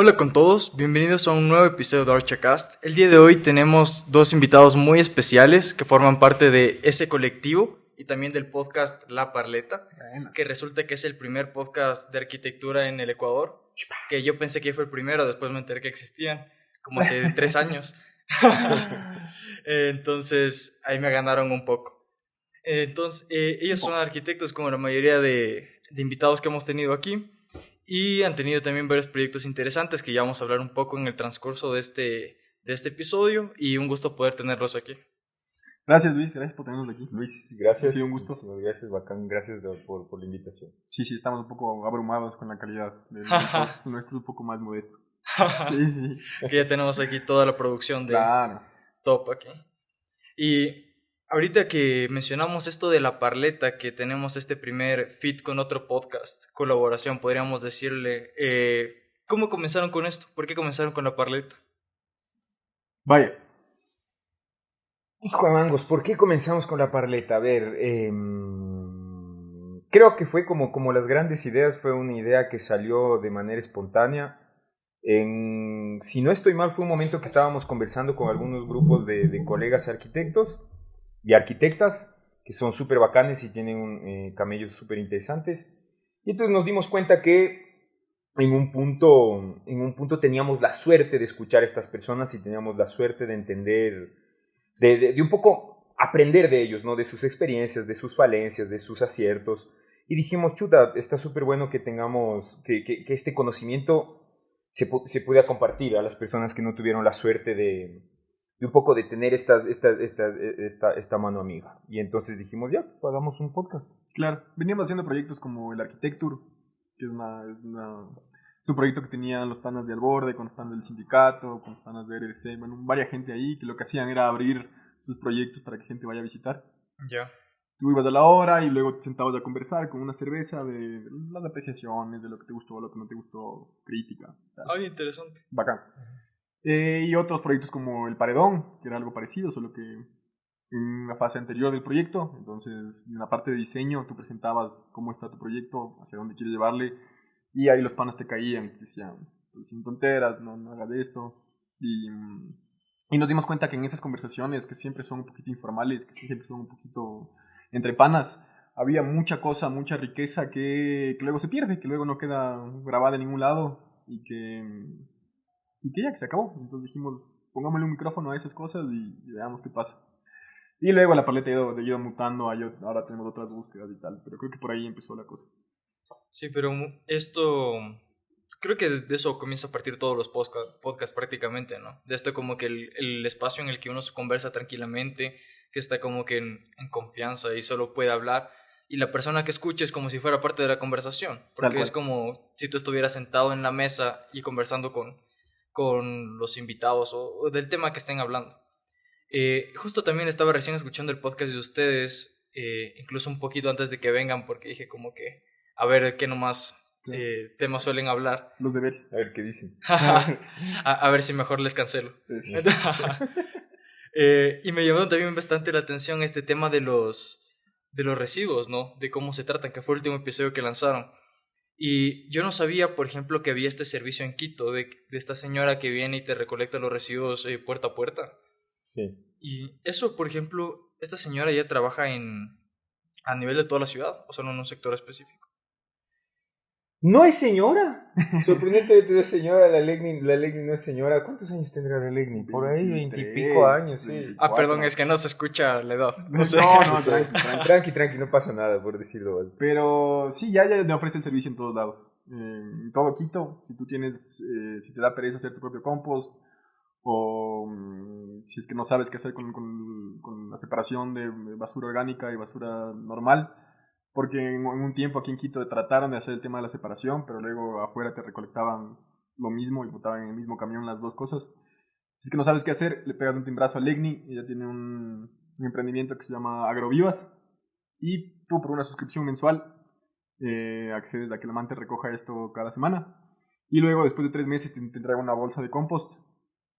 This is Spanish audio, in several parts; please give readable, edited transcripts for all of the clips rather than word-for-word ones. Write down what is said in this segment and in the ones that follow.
Hola con todos, bienvenidos a un nuevo episodio de Archacast. El día de hoy tenemos dos invitados muy especiales que forman parte de ese colectivo y también del podcast La Parleta, que resulta que es el primer podcast de arquitectura en el Ecuador, que yo pensé que fue el primero, después me enteré que existían, como hace 3 años. Entonces ahí me ganaron un poco. Ellos son arquitectos como la mayoría de invitados que hemos tenido aquí. Y han tenido también varios proyectos interesantes que ya vamos a hablar un poco en el transcurso de este episodio, y un gusto poder tenerlos aquí. Gracias, Luis, gracias por tenernos aquí. Luis, gracias. Ha sido un gusto. Gracias, bacán, gracias por la invitación. Sí, estamos un poco abrumados con la calidad del podcast. Nuestro es un poco más modesto. Sí. Que ya tenemos aquí toda la producción de top aquí. Y ahorita que mencionamos esto de La Parleta, que tenemos este primer feat con otro podcast, colaboración, podríamos decirle, ¿cómo comenzaron con esto? ¿Por qué comenzaron con La Parleta? Vaya. Hijo de mangos, ¿por qué comenzamos con La Parleta? A ver, creo que fue como las grandes ideas, fue una idea que salió de manera espontánea. Si no estoy mal, fue un momento que estábamos conversando con algunos grupos de colegas arquitectos y arquitectas que son súper bacanes y tienen camellos súper interesantes. Y entonces nos dimos cuenta que en un punto teníamos la suerte de escuchar a estas personas y teníamos la suerte de entender, de un poco aprender de ellos, ¿no? De sus experiencias, de sus falencias, de sus aciertos. Y dijimos, chuta, está súper bueno que tengamos, que este conocimiento se pueda compartir a las personas que no tuvieron la suerte de un poco de tener esta mano amiga. Y entonces dijimos, ya, hagamos un podcast. Claro, veníamos haciendo proyectos como el Architecture, que es un proyecto que tenían los panas de Alborde, con los panas del sindicato, con los panas de RDC, bueno, varias gente ahí que lo que hacían era abrir sus proyectos para que gente vaya a visitar. Ya. Tú ibas a la hora y luego te sentabas a conversar con una cerveza de las apreciaciones, de lo que te gustó, lo que no te gustó, crítica. Ay, interesante. Bacán. Y otros proyectos como El Paredón, que era algo parecido, solo que en una fase anterior del proyecto. Entonces, en la parte de diseño, tú presentabas cómo está tu proyecto, hacia dónde quieres llevarle, y ahí los panas te caían y te decían, sin tonteras, no hagas de esto. Y nos dimos cuenta que en esas conversaciones, que siempre son un poquito informales, que siempre son un poquito entre panas, había mucha cosa, mucha riqueza que luego se pierde, que luego no queda grabada en ningún lado y que ya, que se acabó. Entonces dijimos, pongámosle un micrófono a esas cosas y veamos qué pasa. Y luego la Parleta ha ido mutando, ahora tenemos otras búsquedas y tal, pero creo que por ahí empezó la cosa. Sí, pero esto, creo que de eso comienza a partir todos los podcasts prácticamente, ¿no? De esto como que el espacio en el que uno se conversa tranquilamente, que está como que en confianza y solo puede hablar, y la persona que escucha es como si fuera parte de la conversación, porque es como si tú estuvieras sentado en la mesa y conversando con los invitados o del tema que estén hablando. Justo también estaba recién escuchando el podcast de ustedes, incluso un poquito antes de que vengan, porque dije como que a ver qué nomás temas suelen hablar. Los deberes. A ver qué dicen. a ver si mejor les cancelo. Y me llamó también bastante la atención este tema de los residuos, ¿no? De cómo se tratan, que fue el último episodio que lanzaron. Y yo no sabía, por ejemplo, que había este servicio en Quito de esta señora que viene y te recolecta los residuos puerta a puerta. Sí. Y eso, por ejemplo, esta señora ya trabaja a nivel de toda la ciudad, o solo en un sector específico. ¿No es señora? Sorprendentemente no es señora, la Legni no es señora. ¿Cuántos años tendrá la Legni? Por ahí 20 y pico años, sí. 24. Perdón, es que no se escucha la edad. No, tranqui, no pasa nada, por decirlo. Pero sí, ya le ofrece el servicio en todos lados. En todo Quito, si tú tienes, si te da pereza hacer tu propio compost, o si es que no sabes qué hacer con la separación de basura orgánica y basura normal, porque en un tiempo aquí en Quito trataron de hacer el tema de la separación, pero luego afuera te recolectaban lo mismo y botaban en el mismo camión las dos cosas. Si es que no sabes qué hacer, le pegas un timbrazo a Legni. Ella tiene un emprendimiento que se llama Agrovivas, y tú por una suscripción mensual accedes a que la amante recoja esto cada semana, y luego después de 3 meses te entrega una bolsa de compost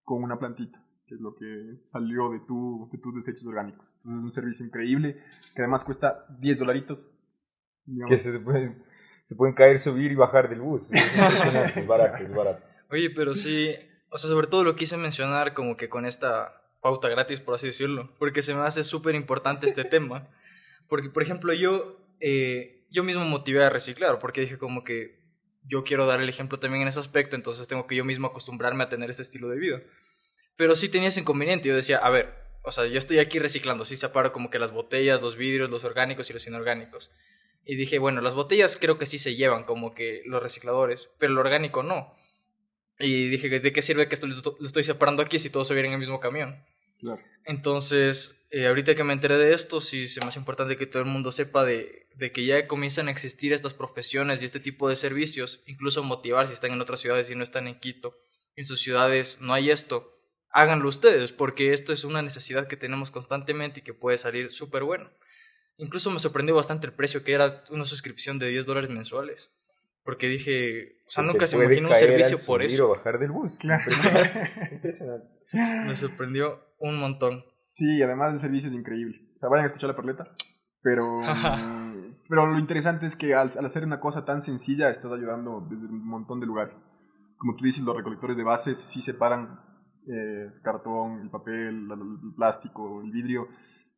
con una plantita, que es lo que salió de tus desechos orgánicos. Entonces es un servicio increíble, que además cuesta $10. Que se pueden caer, subir y bajar del bus. Es impresionante, es barato. Oye, pero sí, o sea, sobre todo lo quise mencionar como que con esta pauta gratis, por así decirlo, porque se me hace súper importante este tema. Porque, por ejemplo, yo mismo motivé a reciclar, porque dije como que yo quiero dar el ejemplo también en ese aspecto, entonces tengo que yo mismo acostumbrarme a tener ese estilo de vida. Pero sí tenía ese inconveniente, yo decía, a ver, o sea, yo estoy aquí reciclando, sí separo como que las botellas, los vidrios, los orgánicos y los inorgánicos. Y dije, bueno, las botellas creo que sí se llevan como que los recicladores, pero el orgánico no. Y dije, ¿de qué sirve que esto lo estoy separando aquí si todos se vienen en el mismo camión? Claro. Entonces, ahorita que me enteré de esto, sí se me hace importante que todo el mundo sepa de que ya comienzan a existir estas profesiones y este tipo de servicios, incluso motivar si están en otras ciudades y no están en Quito. En sus ciudades no hay esto. Háganlo ustedes, porque esto es una necesidad que tenemos constantemente y que puede salir súper bueno. Incluso me sorprendió bastante el precio, que era una suscripción de $10 mensuales. Porque dije, o sea, Se te nunca se puede imaginó un caer al servicio por subir o eso. bajar del bus. Claro. Impresionante. Impresionante. Me sorprendió un montón. Sí, además el servicio es increíble. O sea, vayan a escuchar la perleta. Pero lo interesante es que al hacer una cosa tan sencilla estás ayudando desde un montón de lugares. Como tú dices, los recolectores de bases sí separan cartón, el papel, el plástico, el vidrio.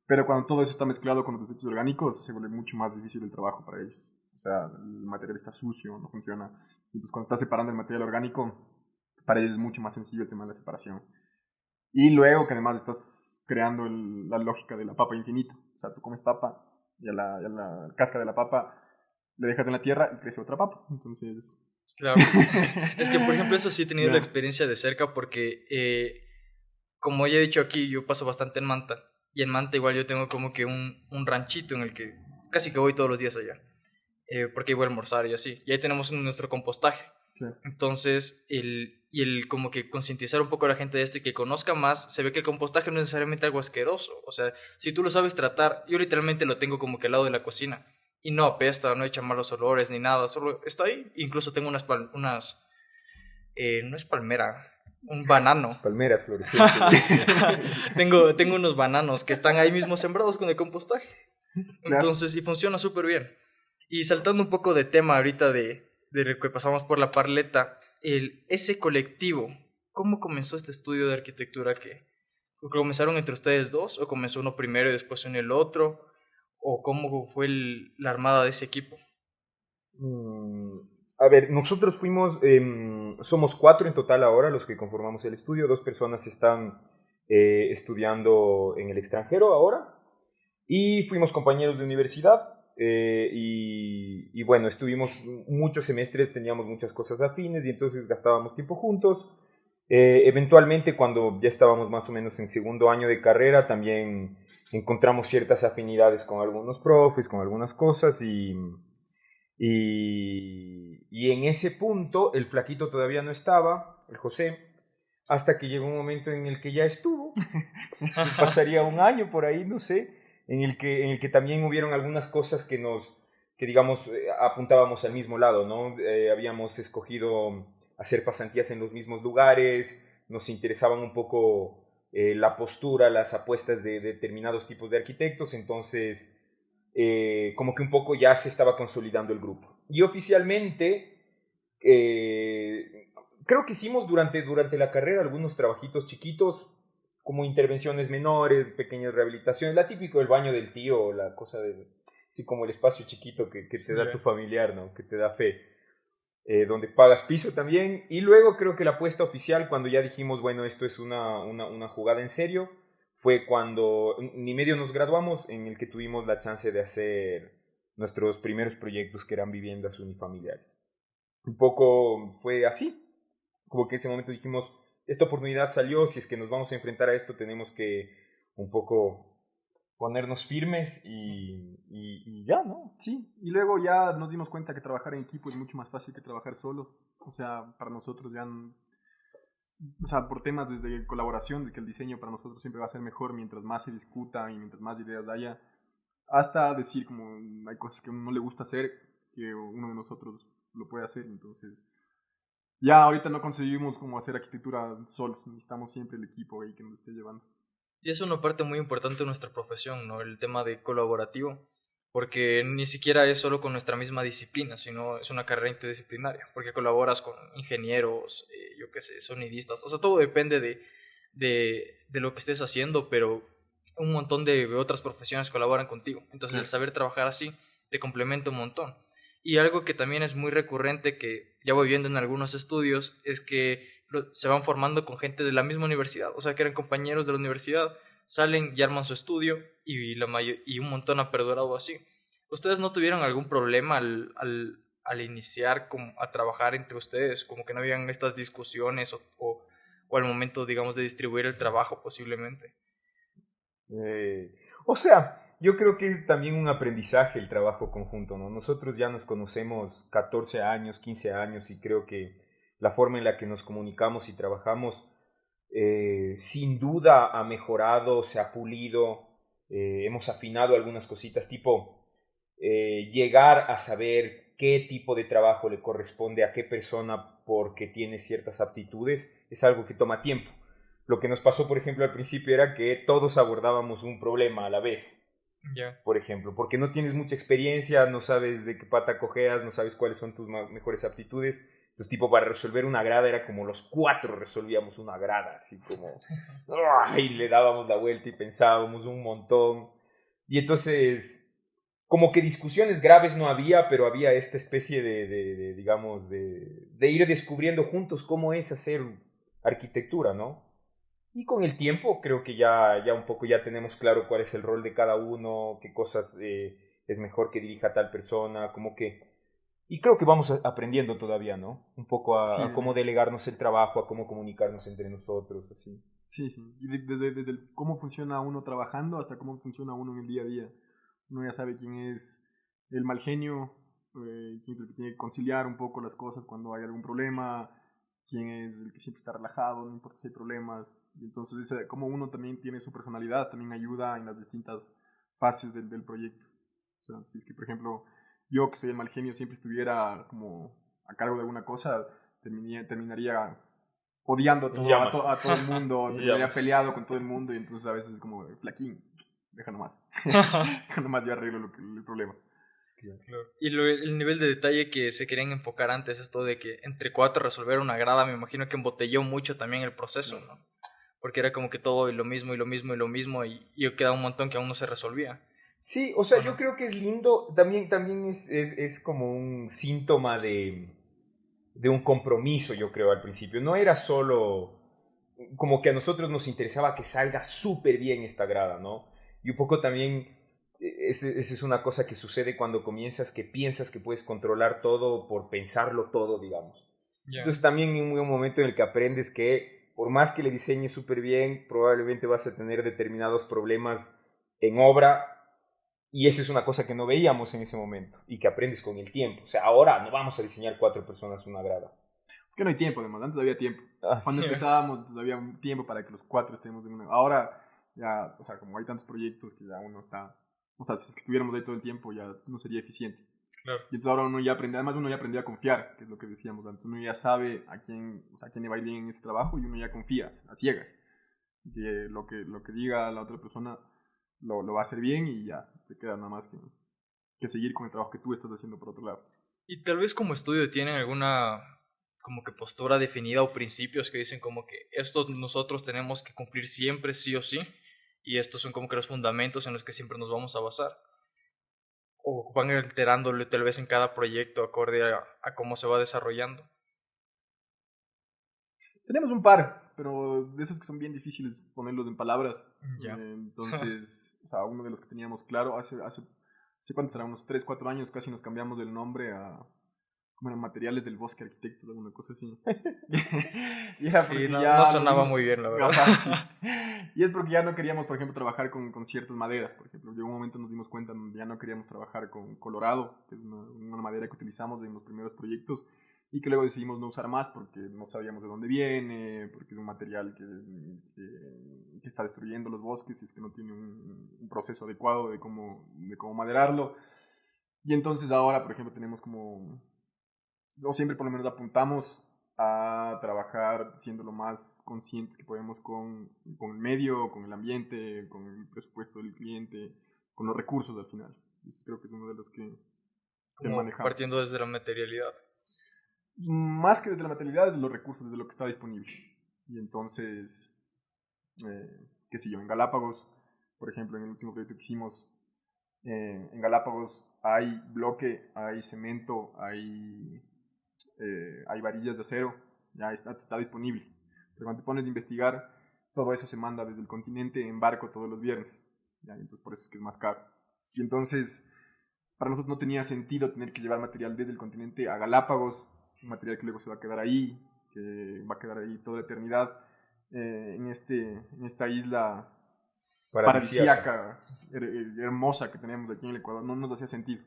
Pero cuando todo eso está mezclado con los desechos orgánicos, se vuelve mucho más difícil el trabajo para ellos. O sea, el material está sucio, no funciona. Entonces, cuando estás separando el material orgánico, para ellos es mucho más sencillo el tema de la separación. Y luego que además estás creando la lógica de la papa infinita. O sea, tú comes papa y a la casca de la papa le dejas en la tierra y crece otra papa. Entonces... Claro. Es que, por ejemplo, eso sí he tenido la Yeah. experiencia de cerca porque, como ya he dicho aquí, yo paso bastante en Manta. Y en Manta igual yo tengo como que un ranchito en el que casi que voy todos los días allá. Porque voy a almorzar y así. Y ahí tenemos nuestro compostaje. Yeah. Entonces, el como que concientizar un poco a la gente de esto y que conozca más, se ve que el compostaje no es necesariamente algo asqueroso. O sea, si tú lo sabes tratar, yo literalmente lo tengo como que al lado de la cocina. Y no apesta, no echa malos olores ni nada, solo está ahí. Incluso tengo no es palmera, un banano. Palmeras florecientes. tengo unos bananos que están ahí mismo sembrados con el compostaje. Claro. Entonces, y funciona súper bien. Y saltando un poco de tema ahorita de lo que pasamos por la parleta, ese colectivo, ¿cómo comenzó este estudio de arquitectura? ¿Que comenzaron entre ustedes dos? ¿O comenzó uno primero y después uno el otro? ¿O cómo fue la armada de ese equipo? A ver, nosotros somos 4 en total ahora los que conformamos el estudio. 2 personas están estudiando en el extranjero ahora y fuimos compañeros de universidad. Y bueno, estuvimos muchos semestres, teníamos muchas cosas afines y entonces gastábamos tiempo juntos. Eventualmente, cuando ya estábamos más o menos en segundo año de carrera, también encontramos ciertas afinidades con algunos profes, con algunas cosas y en ese punto el flaquito todavía no estaba, el José, hasta que llegó un momento en el que ya estuvo, pasaría un año por ahí, no sé, en el que también hubieron algunas cosas que digamos, apuntábamos al mismo lado, ¿no? Habíamos escogido hacer pasantías en los mismos lugares, nos interesaban un poco la postura, las apuestas de determinados tipos de arquitectos, entonces como que un poco ya se estaba consolidando el grupo. Y oficialmente, creo que hicimos durante la carrera algunos trabajitos chiquitos, como intervenciones menores, pequeñas rehabilitaciones, la típico del baño del tío, la cosa de, así como el espacio chiquito que te da tu familiar, ¿no? Que te da fe, donde pagas piso también. Y luego creo que la apuesta oficial, cuando ya dijimos, bueno, esto es una jugada en serio, fue cuando ni medio nos graduamos, en el que tuvimos la chance de hacer nuestros primeros proyectos, que eran viviendas unifamiliares. Un poco fue así, como que en ese momento dijimos, esta oportunidad salió, si es que nos vamos a enfrentar a esto, tenemos que un poco ponernos firmes y ya, ¿no? Sí, y luego ya nos dimos cuenta que trabajar en equipo es mucho más fácil que trabajar solo. O sea, para nosotros ya, o sea, por temas desde colaboración, de que el diseño para nosotros siempre va a ser mejor mientras más se discuta y mientras más ideas haya, hasta decir como hay cosas que a uno no le gusta hacer, que uno de nosotros lo puede hacer, entonces ya ahorita no conseguimos como hacer arquitectura solos, necesitamos siempre el equipo ahí que nos esté llevando. Y es una parte muy importante de nuestra profesión, ¿no? El tema de colaborativo. porque ni siquiera es solo con nuestra misma disciplina, sino es una carrera interdisciplinaria, porque colaboras con ingenieros, yo qué sé, sonidistas, o sea, todo depende de lo que estés haciendo, pero un montón de otras profesiones colaboran contigo. Entonces, el saber trabajar así te complementa un montón. Y algo que también es muy recurrente, que ya voy viendo en algunos estudios, es que se van formando con gente de la misma universidad, o sea, que eran compañeros de la universidad, salen y arman su estudio y un montón ha perdurado así. ¿Ustedes no tuvieron algún problema al iniciar a trabajar entre ustedes? Como que no habían estas discusiones o al momento, digamos, de distribuir el trabajo posiblemente. O sea, yo creo que es también un aprendizaje el trabajo conjunto, ¿no? Nosotros ya nos conocemos 14 años, 15 años y creo que la forma en la que nos comunicamos y trabajamos sin duda ha mejorado, se ha pulido, hemos afinado algunas cositas, tipo llegar a saber qué tipo de trabajo le corresponde a qué persona porque tiene ciertas aptitudes, es algo que toma tiempo. Lo que nos pasó, por ejemplo, al principio era que todos abordábamos un problema a la vez. Ya. Por ejemplo, porque no tienes mucha experiencia, no sabes de qué pata cojeas, no sabes cuáles son tus mejores aptitudes. Entonces, tipo, para resolver una grada era como los cuatro resolvíamos una grada, así como, y le dábamos la vuelta y pensábamos un montón. Y entonces, como que discusiones graves no había, pero había esta especie digamos, de ir descubriendo juntos cómo es hacer arquitectura, ¿no? Y con el tiempo creo que ya un poco ya tenemos claro cuál es el rol de cada uno, qué cosas es mejor que dirija tal persona, como que... Y creo que vamos aprendiendo todavía, ¿no? Un poco Sí, a cómo delegarnos el trabajo, a cómo comunicarnos entre nosotros, así. sí, sí. Y desde cómo funciona uno trabajando hasta cómo funciona uno en el día a día. Uno ya sabe quién es el mal genio, quién es el que tiene que conciliar un poco las cosas cuando hay algún problema, quién es el que siempre está relajado, no importa si hay problemas. Y entonces, como uno también tiene su personalidad, también ayuda en las distintas fases del proyecto. O sea, si es que, por ejemplo, yo que soy el mal genio siempre estuviera como a cargo de alguna cosa, terminaría odiando En a, llamas. a todo el mundo, En terminaría llamas. peleado con todo el mundo y entonces a veces es como, flaquín, deja nomás. Deja nomás, yo arreglo el problema. Claro. Y el nivel de detalle que se querían enfocar antes, esto de que entre cuatro resolver una grada, me imagino que embotelló mucho también el proceso, ¿no? Porque era como que todo y lo mismo y lo mismo y lo mismo y queda un montón que aún no se resolvía. Sí, o sea, ¿O yo no? creo que es lindo, también es como un síntoma de un compromiso, yo creo, al principio. No era solo como que a nosotros nos interesaba que salga súper bien esta grada, ¿no? Y un poco también, esa es una cosa que sucede cuando comienzas, que piensas que puedes controlar todo por pensarlo todo, digamos. Ya. Entonces también hay un momento en el que aprendes que por más que le diseñes súper bien, probablemente vas a tener determinados problemas en obra y esa es una cosa que no veíamos en ese momento y que aprendes con el tiempo. O sea, ahora no vamos a diseñar cuatro personas una grada. Porque no hay tiempo, además, antes había tiempo. Cuando Así. empezábamos había un tiempo para que los cuatro estemos en una. Ahora ya, o sea, como hay tantos proyectos que ya uno está, o sea, si es que estuviéramos ahí todo el tiempo ya no sería eficiente. Claro. Y entonces ahora uno ya aprende, además uno ya aprendió a confiar, que es lo que decíamos antes. Uno ya sabe a quién, o sea, a quién le va a ir bien en ese trabajo y uno ya confía, a ciegas. Que lo que diga la otra persona lo va a hacer bien y ya, te queda nada más que seguir con el trabajo que tú estás haciendo por otro lado. Y tal vez como estudio tienen alguna como que postura definida o principios que dicen como que esto nosotros tenemos que cumplir siempre sí o sí y estos son como que los fundamentos en los que siempre nos vamos a basar o van alterándolo tal vez en cada proyecto acorde a cómo se va desarrollando. Tenemos un par, pero de esos que son bien difíciles ponerlos en palabras. Ya. Entonces, o sea, uno de los que teníamos claro, hace cuántos será, unos 3 4 años casi nos cambiamos del nombre a como eran materiales del bosque arquitectos, alguna cosa así. Y era Sí, porque no, ya no nos sonaba dimos- muy bien, la verdad. Ajá, sí. Y es porque ya no queríamos, por ejemplo, trabajar con ciertas maderas. Por ejemplo, llegó un momento nos dimos cuenta donde ya no queríamos trabajar con colorado, que es una madera que utilizamos en los primeros proyectos y que luego decidimos no usar más porque no sabíamos de dónde viene, porque es un material que está destruyendo los bosques y es que no tiene un proceso adecuado de cómo maderarlo. Y entonces ahora, por ejemplo, tenemos como, o siempre por lo menos apuntamos a trabajar siendo lo más conscientes que podemos con el medio, con el ambiente, con el presupuesto del cliente, con los recursos al final. Eso creo que es uno de los que como manejamos. partiendo desde la materialidad. Más que desde la materialidad, desde los recursos, desde lo que está disponible. Y entonces, qué sé yo, en Galápagos, por ejemplo, en el último proyecto que hicimos, en Galápagos hay bloque, hay cemento, hay varillas de acero, ya está disponible. Pero cuando te pones a investigar, todo eso se manda desde el continente en barco todos los viernes. ¿Ya? Entonces por eso es que es más caro. Y entonces, para nosotros no tenía sentido tener que llevar material desde el continente a Galápagos, un material que luego se va a quedar ahí, que va a quedar ahí toda la eternidad, en esta isla paradisíaca, hermosa que tenemos aquí en el Ecuador. No nos hacía sentido.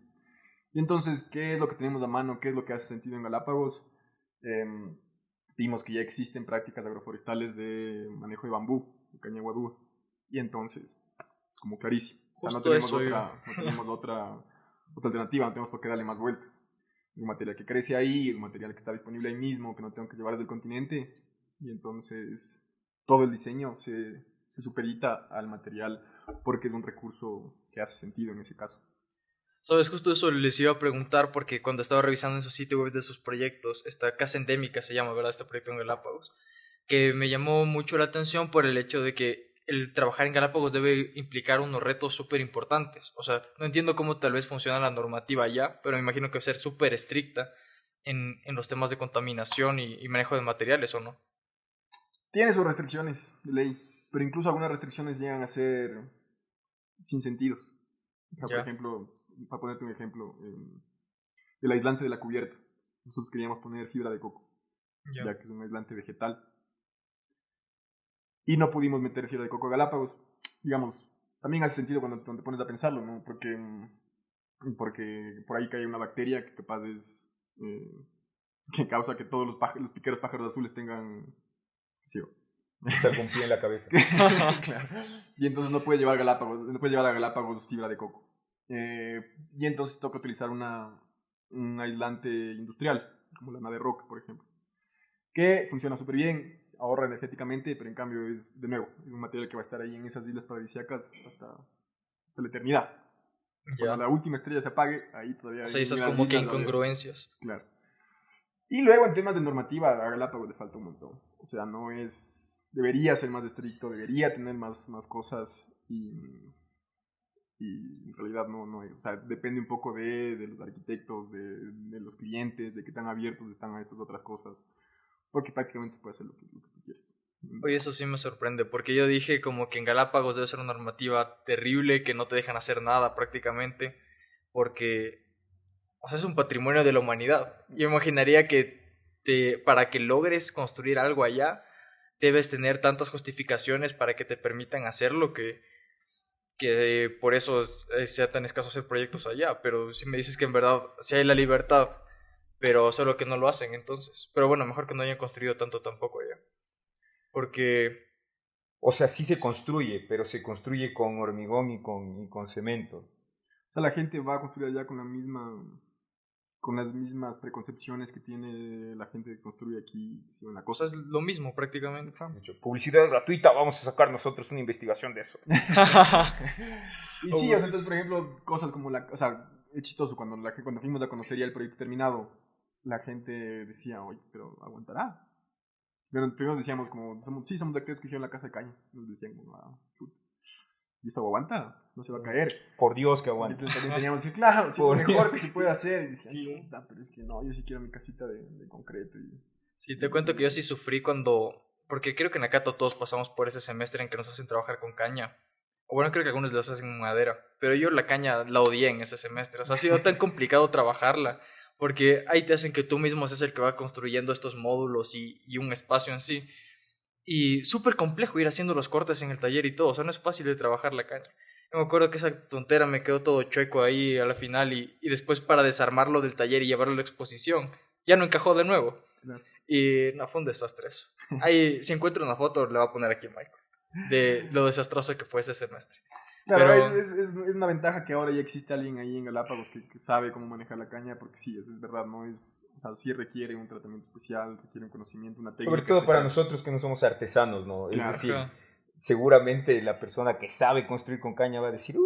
Y entonces, ¿qué es lo que tenemos a mano? ¿Qué es lo que hace sentido en Galápagos? Vimos que ya existen prácticas agroforestales de manejo de bambú, de caña guadúa. Y entonces, como clarísimo. O sea, no tenemos otra alternativa, no tenemos por qué darle más vueltas. Es un material que crece ahí, es un material que está disponible ahí mismo, que no tengo que llevar desde el continente. Y entonces, todo el diseño se supedita al material porque es un recurso que hace sentido en ese caso. Sabes, justo eso les iba a preguntar porque cuando estaba revisando en su sitio web de sus proyectos, esta Casa Endémica se llama, ¿verdad? Este proyecto en Galápagos, que me llamó mucho la atención por el hecho de que el trabajar en Galápagos debe implicar unos retos súper importantes. O sea, no entiendo cómo tal vez funciona la normativa allá, pero me imagino que va a ser súper estricta en los temas de contaminación y manejo de materiales, ¿o no? Tiene sus restricciones de ley, pero incluso algunas restricciones llegan a ser sin sentido. O sea, por ejemplo, para ponerte un ejemplo, el aislante de la cubierta. Nosotros queríamos poner fibra de coco, ya que es un aislante vegetal. Y no pudimos meter fibra de coco a Galápagos. Digamos, también hace sentido cuando te pones a pensarlo, ¿no? Porque por ahí cae una bacteria que capaz es... que causa que todos los piqueros pájaros azules tengan... Sí, estar con pie en la cabeza. Claro. Y entonces no puedes llevar a Galápagos fibra de coco. Y entonces toca utilizar un aislante industrial, como la de roca, por ejemplo, que funciona súper bien, ahorra energéticamente, pero en cambio es, de nuevo, es un material que va a estar ahí en esas islas paradisíacas hasta la eternidad. Cuando la última estrella se apague, ahí todavía... O sea, esas como que incongruencias. Claro. Y luego en temas de normativa, a Galápagos le falta un montón. O sea, no es... Debería ser más estricto, debería tener más cosas y en realidad no hay. O sea, depende un poco de los arquitectos, de los clientes, de qué tan abiertos están a estas otras cosas. Porque prácticamente se puede hacer lo que tú quieres. Oye, eso sí me sorprende, porque yo dije como que en Galápagos debe ser una normativa terrible, que no te dejan hacer nada prácticamente, porque, o sea, es un patrimonio de la humanidad. Yo imaginaría que para que logres construir algo allá, debes tener tantas justificaciones para que te permitan hacerlo que por eso sea tan escaso hacer proyectos allá. Pero si me dices que en verdad sí hay la libertad, pero solo que no lo hacen entonces. Pero bueno, mejor que no hayan construido tanto tampoco allá. Porque... O sea, sí se construye, pero se construye con hormigón y con cemento. O sea, la gente va a construir allá con las mismas preconcepciones que tiene la gente que construye aquí. Sí, una cosa. O sea, es lo mismo prácticamente. Publicidad gratuita, vamos a sacar nosotros una investigación de eso. Y sí, o sea, entonces, por ejemplo, cosas como o sea, es chistoso, cuando fuimos a conocer ya el proyecto terminado, la gente decía, oye, pero ¿aguantará? Pero primero decíamos como, somos de aquellos que hicieron la casa de caña. Nos decían como, ¿y eso aguanta? No se va a caer. Por Dios que aguanta. Entonces también teníamos que decir, claro, sí, lo mejor que se puede hacer. Y decían, sí. Pero es que no, yo sí quiero mi casita de concreto. Sí, te cuento que yo sí sufrí porque creo que en Acato todos pasamos por ese semestre en que nos hacen trabajar con caña. O bueno, creo que algunos las hacen en madera. Pero yo la caña la odié en ese semestre. O sea, ha sido tan complicado trabajarla. Porque ahí te hacen que tú mismo seas el que va construyendo estos módulos y un espacio en sí. Y súper complejo ir haciendo los cortes en el taller y todo. O sea, no es fácil de trabajar la caña. Yo me acuerdo que esa tontera me quedó todo chueco ahí a la final. Y después para desarmarlo del taller y llevarlo a la exposición, ya no encajó de nuevo. Claro. Y no, fue un desastre eso. Ahí, si encuentro una foto, le voy a poner aquí a Michael. De lo desastroso que fue ese semestre. Claro, pero... es una ventaja que ahora ya existe alguien ahí en Galápagos que sabe cómo manejar la caña, porque sí, eso es verdad, no es, o sea, sí requiere un tratamiento especial, requiere un conocimiento, una técnica. Sobre todo especial. Para nosotros que no somos artesanos, ¿no? Claro, es decir, seguramente la persona que sabe construir con caña va a decir,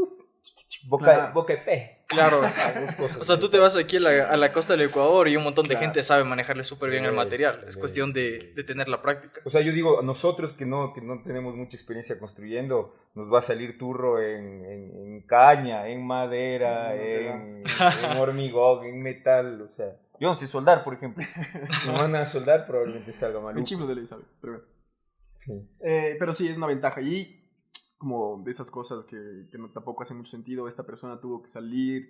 Boca de pez. Claro. O sea, tú te vas aquí a la costa del Ecuador y un montón de Claro. gente sabe manejarle súper bien el material. Es cuestión de tener la práctica. O sea, yo digo, nosotros que no tenemos mucha experiencia construyendo, nos va a salir turro en caña, en madera, en hormigón, en metal, o sea. Yo no sé soldar, por ejemplo. Si me van a soldar, probablemente salga mal. Un chiflo de ley, ¿sabe? Pero bueno. Sí. Pero sí, es una ventaja. Y como de esas cosas que no, tampoco hacen mucho sentido, esta persona tuvo que salir,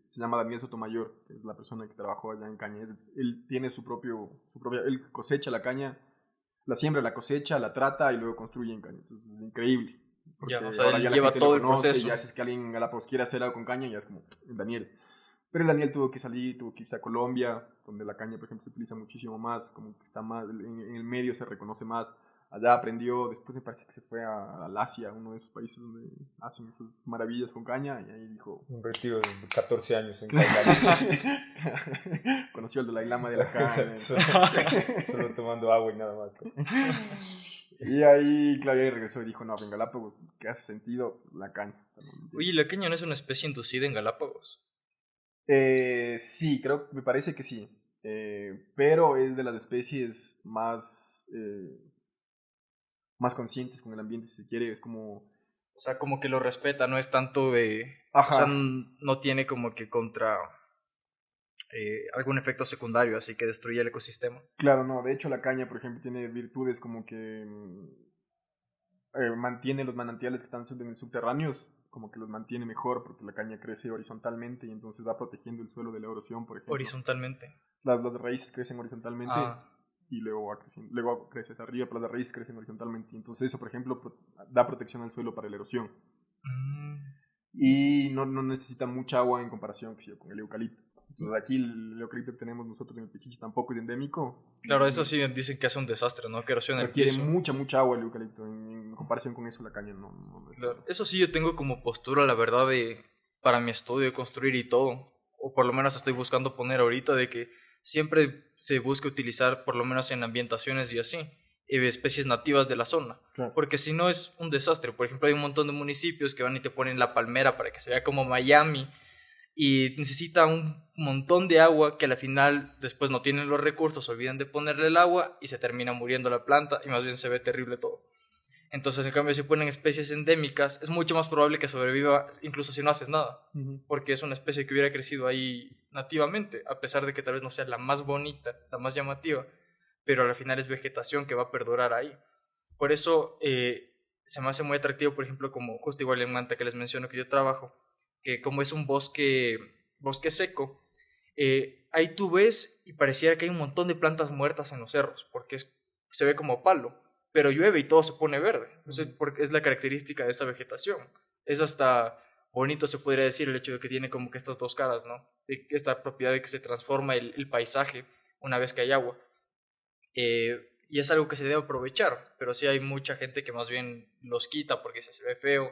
se llama Daniel Sotomayor, que es la persona que trabajó allá en caña. Él tiene su propia, él cosecha la caña, la siembra, la cosecha, la trata y luego construye en caña. Entonces es increíble. Porque Ya, o sea, ahora él ya la lleva gente todo lo el conoce, proceso. ya si es que alguien en Galápagos quiere hacer algo con caña, ya es como el Daniel. Pero el Daniel tuvo que salir, tuvo que irse a Colombia, donde la caña, por ejemplo, se utiliza muchísimo más, como que está más, en el medio se reconoce más. Allá aprendió, después me parece que se fue al Asia, uno de esos países donde hacen esas maravillas con caña, y ahí dijo... Un retiro de 14 años en Tailandia. Conoció al Dalai Lama de la caña. Solo tomando agua y nada más. Y ahí Claudia regresó y dijo, no, en Galápagos, ¿qué hace sentido? La caña. O sea, Oye, ¿la caña no es una especie inducida en Galápagos? Sí, me parece que sí. Pero es de las especies más conscientes con el ambiente, si se quiere. Es como... O sea, como que lo respeta, no es tanto de... Ajá. O sea, no tiene como que contra algún efecto secundario, así que destruye el ecosistema. Claro, no. De hecho, la caña, por ejemplo, tiene virtudes como que mantiene los manantiales que están en el subterráneos, como que los mantiene mejor porque la caña crece horizontalmente y entonces va protegiendo el suelo de la erosión, por ejemplo. Horizontalmente. Las raíces crecen horizontalmente. Ah. Y luego va creciendo, luego crece hacia arriba, pero las raíces crecen horizontalmente. Y entonces eso, por ejemplo, da protección al suelo para la erosión. Y no necesita mucha agua en comparación con el eucalipto. Entonces aquí el eucalipto que tenemos nosotros en el Pichichi tampoco es endémico. Claro, eso sí dicen que es un desastre, ¿no? Que erosiona el requiere piso. mucha agua el eucalipto. En comparación con eso la caña no claro. Eso sí yo tengo como postura, la verdad, para mi estudio de construir y todo. O por lo menos estoy buscando poner ahorita de que siempre se busca utilizar, por lo menos en ambientaciones y así, especies nativas de la zona. Claro. Porque si no es un desastre. Por ejemplo, hay un montón de municipios que van y te ponen la palmera para que se vea como Miami y necesita un montón de agua que al final después no tienen los recursos, se olvidan de ponerle el agua y se termina muriendo la planta y más bien se ve terrible todo. Entonces, en cambio, si ponen especies endémicas, es mucho más probable que sobreviva incluso si no haces nada, porque es una especie que hubiera crecido ahí nativamente, a pesar de que tal vez no sea la más bonita, la más llamativa, pero al final es vegetación que va a perdurar ahí. Por eso se me hace muy atractivo, por ejemplo, como justo igual en Manta que les menciono que yo trabajo, que como es un bosque seco, ahí tú ves y pareciera que hay un montón de plantas muertas en los cerros, porque se ve como palo, pero llueve y todo se pone verde. Entonces, porque es la característica de esa vegetación. Es hasta bonito, se podría decir, el hecho de que tiene como que estas dos caras, ¿no? Esta propiedad de que se transforma el paisaje una vez que hay agua. Y es algo que se debe aprovechar, pero sí hay mucha gente que más bien los quita porque se ve feo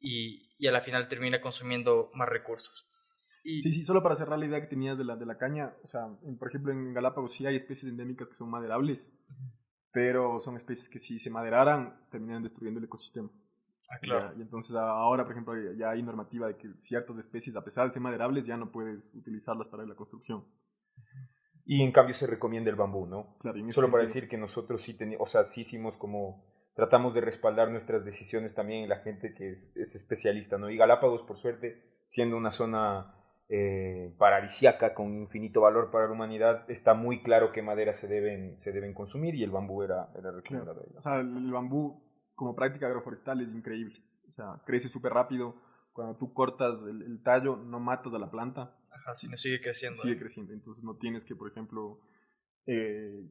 y a la final termina consumiendo más recursos. Sí, solo para cerrar la idea que tenías de la caña, o sea, por ejemplo en Galápagos sí hay especies endémicas que son maderables, pero son especies que si se maderaran terminan destruyendo el ecosistema. Claro. Y entonces ahora, por ejemplo, ya hay normativa de que ciertas especies, a pesar de ser maderables, ya no puedes utilizarlas para la construcción. Y en cambio se recomienda el bambú, ¿no? Claro, solo para decir que nosotros sí sí hicimos como... Tratamos de respaldar nuestras decisiones también en la gente que es especialista, ¿no? Y Galápagos, por suerte, siendo una zona paradisíaca con infinito valor para la humanidad, está muy claro qué maderas se deben consumir y el bambú era recomendado. Claro. O sea, el bambú como práctica agroforestal es increíble. O sea, crece súper rápido. Cuando tú cortas el tallo, no matas a la planta. Ajá, sino sigue creciendo. Sigue creciendo. Entonces no tienes que, por ejemplo,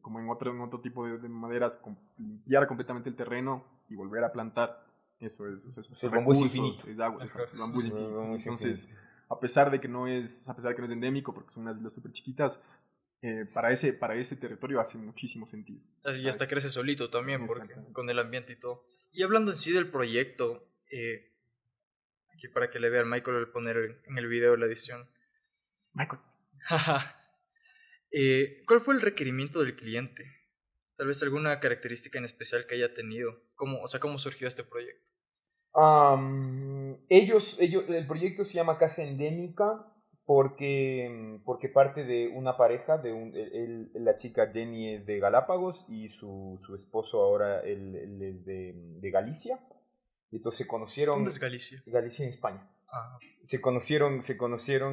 como en otro tipo de maderas, limpiar completamente el terreno y volver a plantar. Eso es. El bambú es infinito. Es agua. El bambú es infinito. Entonces, a pesar de que no es endémico, porque son unas islas súper chiquitas, para ese territorio hace muchísimo sentido. Y hasta crece solito también, porque con el ambiente y todo. Y hablando en sí del proyecto, aquí para que le vean, Michael le voy a poner en el video la edición. Michael. ¿Cuál fue el requerimiento del cliente? Tal vez alguna característica en especial que haya tenido. ¿Cómo surgió este proyecto? El proyecto se llama Casa Endémica porque parte de una pareja, la chica Jenny es de Galápagos y su esposo ahora él es de Galicia. Y entonces se conocieron... ¿Dónde es Galicia? Galicia en España. Ah. Se conocieron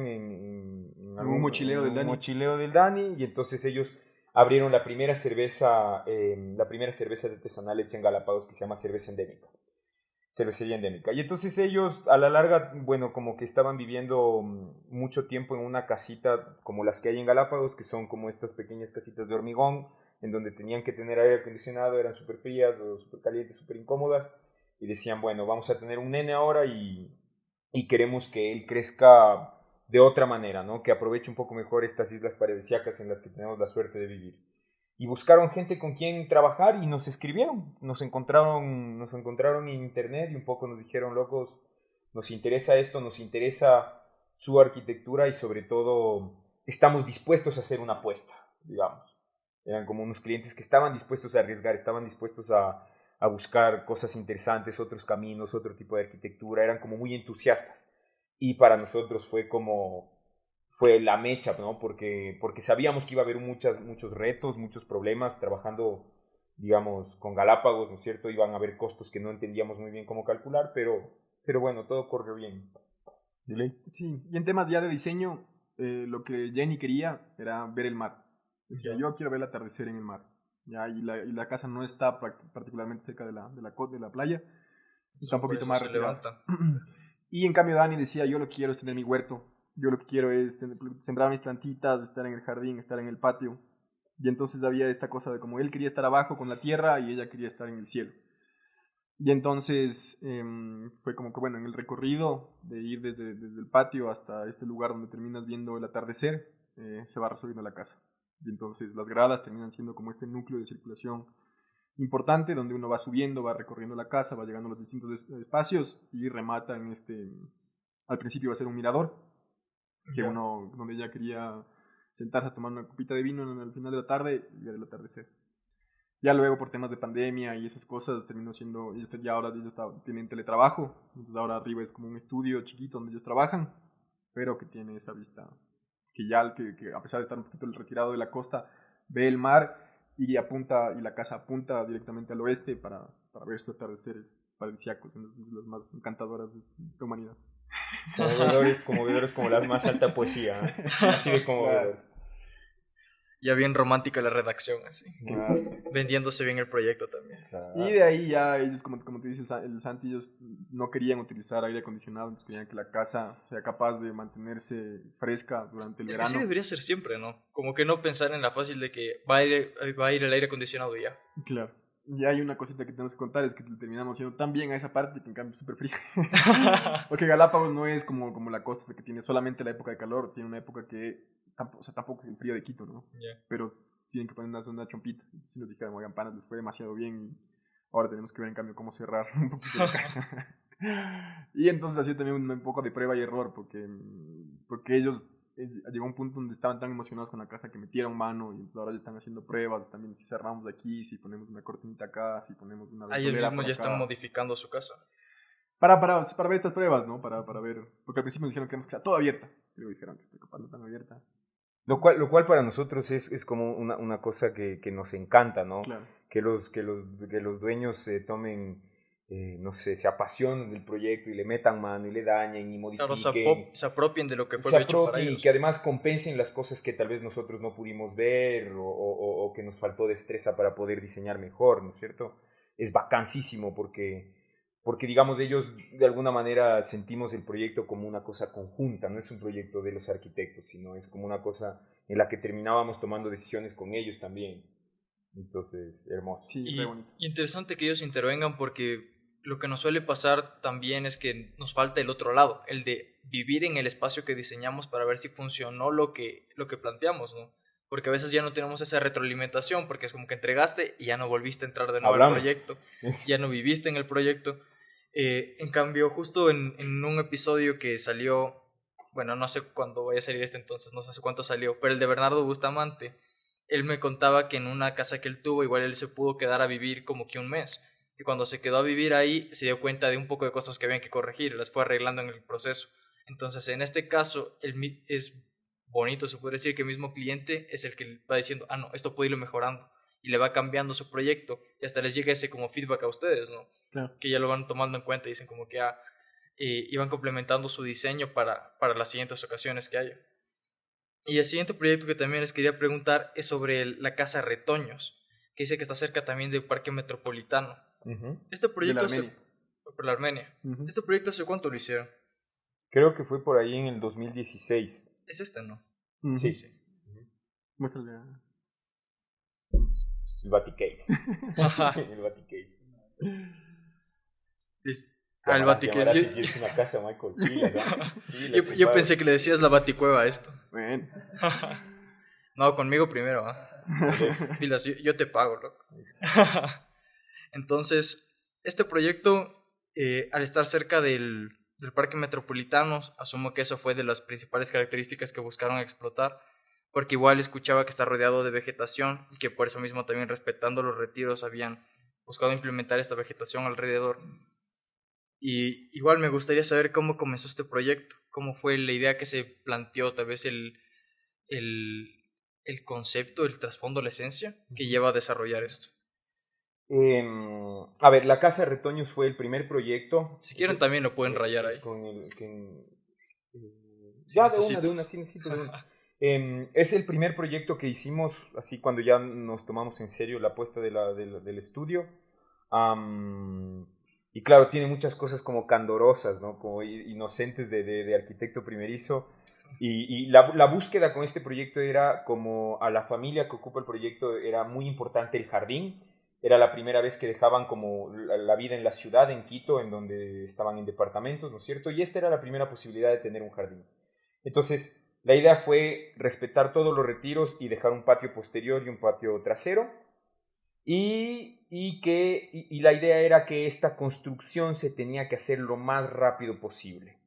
en un mochileo del Dani. Mochileo del Dani, y entonces ellos abrieron la primera cerveza artesanal hecha en Galápagos que se llama cervecería endémica. Y entonces ellos a la larga, bueno, como que estaban viviendo mucho tiempo en una casita como las que hay en Galápagos, que son como estas pequeñas casitas de hormigón, en donde tenían que tener aire acondicionado, eran súper frías o súper calientes, súper incómodas, y decían, bueno, vamos a tener un nene ahora y queremos que él crezca de otra manera, ¿no? Que aproveche un poco mejor estas islas paradisíacas en las que tenemos la suerte de vivir. Y buscaron gente con quien trabajar y nos escribieron, nos encontraron en internet y un poco nos dijeron, locos, nos interesa esto, nos interesa su arquitectura y sobre todo estamos dispuestos a hacer una apuesta, digamos. Eran como unos clientes que estaban dispuestos a arriesgar, estaban dispuestos a buscar cosas interesantes, otros caminos, otro tipo de arquitectura, eran como muy entusiastas. Y para nosotros fue la mecha, ¿no? Porque sabíamos que iba a haber muchos retos, muchos problemas trabajando, digamos, con Galápagos, ¿no es cierto? Iban a haber costos que no entendíamos muy bien cómo calcular, pero bueno, todo corrió bien. ¿Dile? Sí, y en temas ya de diseño, lo que Jenny quería era ver el mar. Decía, yo quiero ver el atardecer en el mar. Ya, y la casa no está particularmente cerca de la playa, está un poquito más retirada. Y en cambio Dani decía, yo lo que quiero es tener mi huerto, yo lo que quiero es sembrar mis plantitas, estar en el jardín, estar en el patio. Y entonces había esta cosa de como él quería estar abajo con la tierra y ella quería estar en el cielo. Y entonces fue como que bueno, en el recorrido de ir desde el patio hasta este lugar donde terminas viendo el atardecer, se va resolviendo la casa. Y entonces las gradas terminan siendo como este núcleo de circulación importante donde uno va subiendo, va recorriendo la casa, va llegando a los distintos espacios y remata en al principio va a ser un mirador, donde ella quería sentarse a tomar una copita de vino al final de la tarde y ver el atardecer. Ya luego por temas de pandemia y esas cosas terminó siendo, ya ahora ellos tienen teletrabajo, entonces ahora arriba es como un estudio chiquito donde ellos trabajan, pero que tiene esa vista que a pesar de estar un poquito retirado de la costa, ve el mar y la casa apunta directamente al oeste para ver estos atardeceres paradisíacos, las más encantadoras de la humanidad. Conmovedores como la más alta poesía, ¿eh? Así de conmovedores. Ya bien romántica la redacción, así. Vendiéndose bien el proyecto también. Y de ahí ya ellos, como te dice el Santi, ellos no querían utilizar aire acondicionado, entonces querían que la casa sea capaz de mantenerse fresca durante el verano. Es que así debería ser siempre, ¿no? Como que no pensar en la fácil de que va a ir el aire acondicionado y ya. Claro. Y hay una cosita que tenemos que contar, es que terminamos haciendo tan bien a esa parte que en cambio es súper frío. Porque Galápagos no es como la costa, que tiene solamente la época de calor, tiene una época que tampoco el frío de Quito, ¿no? Yeah. Pero tienen que poner una chompita. Si nos dijeron, oigan, panas, les fue demasiado bien y ahora tenemos que ver en cambio cómo cerrar un poquito la casa. Y entonces ha sido también un poco de prueba y error, porque ellos llegó un punto donde estaban tan emocionados con la casa que metieron mano y entonces ahora ya están haciendo pruebas, también si cerramos de aquí, si ponemos una cortinita acá, si ponemos una ellos mismos ya están modificando su casa. Para ver estas pruebas, ¿no? Para ver, porque al principio nos dijeron que queremos que sea toda abierta, pero dijeron que está capaz no tan abierta. Lo cual para nosotros es como una cosa que nos encanta, ¿no? Claro. Que los dueños tomen, no sé, se apasionen del proyecto y le metan mano y le dañen y modifiquen. Claro, se apropien de lo que fue hecho para ellos. Y que además compensen las cosas que tal vez nosotros no pudimos ver o que nos faltó destreza para poder diseñar mejor, ¿no es cierto? Es vacancísimo porque digamos ellos de alguna manera sentimos el proyecto como una cosa conjunta, no es un proyecto de los arquitectos, sino es como una cosa en la que terminábamos tomando decisiones con ellos también. Entonces, hermoso. Sí, y interesante que ellos intervengan porque lo que nos suele pasar también es que nos falta el otro lado, el de vivir en el espacio que diseñamos para ver si funcionó lo que planteamos, ¿no? Porque a veces ya no tenemos esa retroalimentación, porque es como que entregaste y ya no volviste a entrar de nuevo al proyecto, ya no viviste en el proyecto. En cambio, justo en un episodio que salió, bueno, no sé cuándo vaya a salir entonces, no sé hace cuánto salió, pero el de Bernardo Bustamante, él me contaba que en una casa que él tuvo, igual él se pudo quedar a vivir como que un mes, Y cuando se quedó a vivir ahí, se dio cuenta de un poco de cosas que habían que corregir, las fue arreglando en el proceso. Entonces, en este caso, es bonito, se puede decir que el mismo cliente es el que va diciendo, no, esto puede irlo mejorando, y le va cambiando su proyecto, y hasta les llega ese como feedback a ustedes, ¿no? Claro. Que ya lo van tomando en cuenta y dicen como que iban complementando su diseño para las siguientes ocasiones que haya. Y el siguiente proyecto que también les quería preguntar es sobre la Casa Retoños, que dice que está cerca también del Parque Metropolitano. Este proyecto por la Armenia. ¿Este proyecto hace cuánto lo hicieron? Creo que fue por ahí en el 2016. Es este, ¿no? Sí. Muéstrale. El Vaticase. El Vaticase. El Vaticase. Si quieres una casa, Michael. Yo pensé que le decías la Baticueva a esto. Bueno. No, conmigo primero. Pilas, yo te pago, loco. Entonces, este proyecto, al estar cerca del Parque Metropolitano, asumo que eso fue de las principales características que buscaron explotar, porque igual escuchaba que está rodeado de vegetación y que por eso mismo también respetando los retiros habían buscado implementar esta vegetación alrededor. Y igual me gustaría saber cómo comenzó este proyecto, cómo fue la idea que se planteó, tal vez el concepto, el trasfondo, la esencia que lleva a desarrollar esto. A ver, la Casa de Retoños fue el primer proyecto. Si quieren también lo pueden rayar ahí. Ya, de una, sí necesito de una. Es el primer proyecto que hicimos, así cuando ya nos tomamos en serio la apuesta del estudio. Y claro, tiene muchas cosas como candorosas, ¿no? Como inocentes de arquitecto primerizo. Y la búsqueda con este proyecto era como a la familia que ocupa el proyecto era muy importante el jardín. Era la primera vez que dejaban como la vida en la ciudad, en Quito, en donde estaban en departamentos, ¿no es cierto? Y esta era la primera posibilidad de tener un jardín. Entonces, la idea fue respetar todos los retiros y dejar un patio posterior y un patio trasero. Y la idea era que esta construcción se tenía que hacer lo más rápido posible.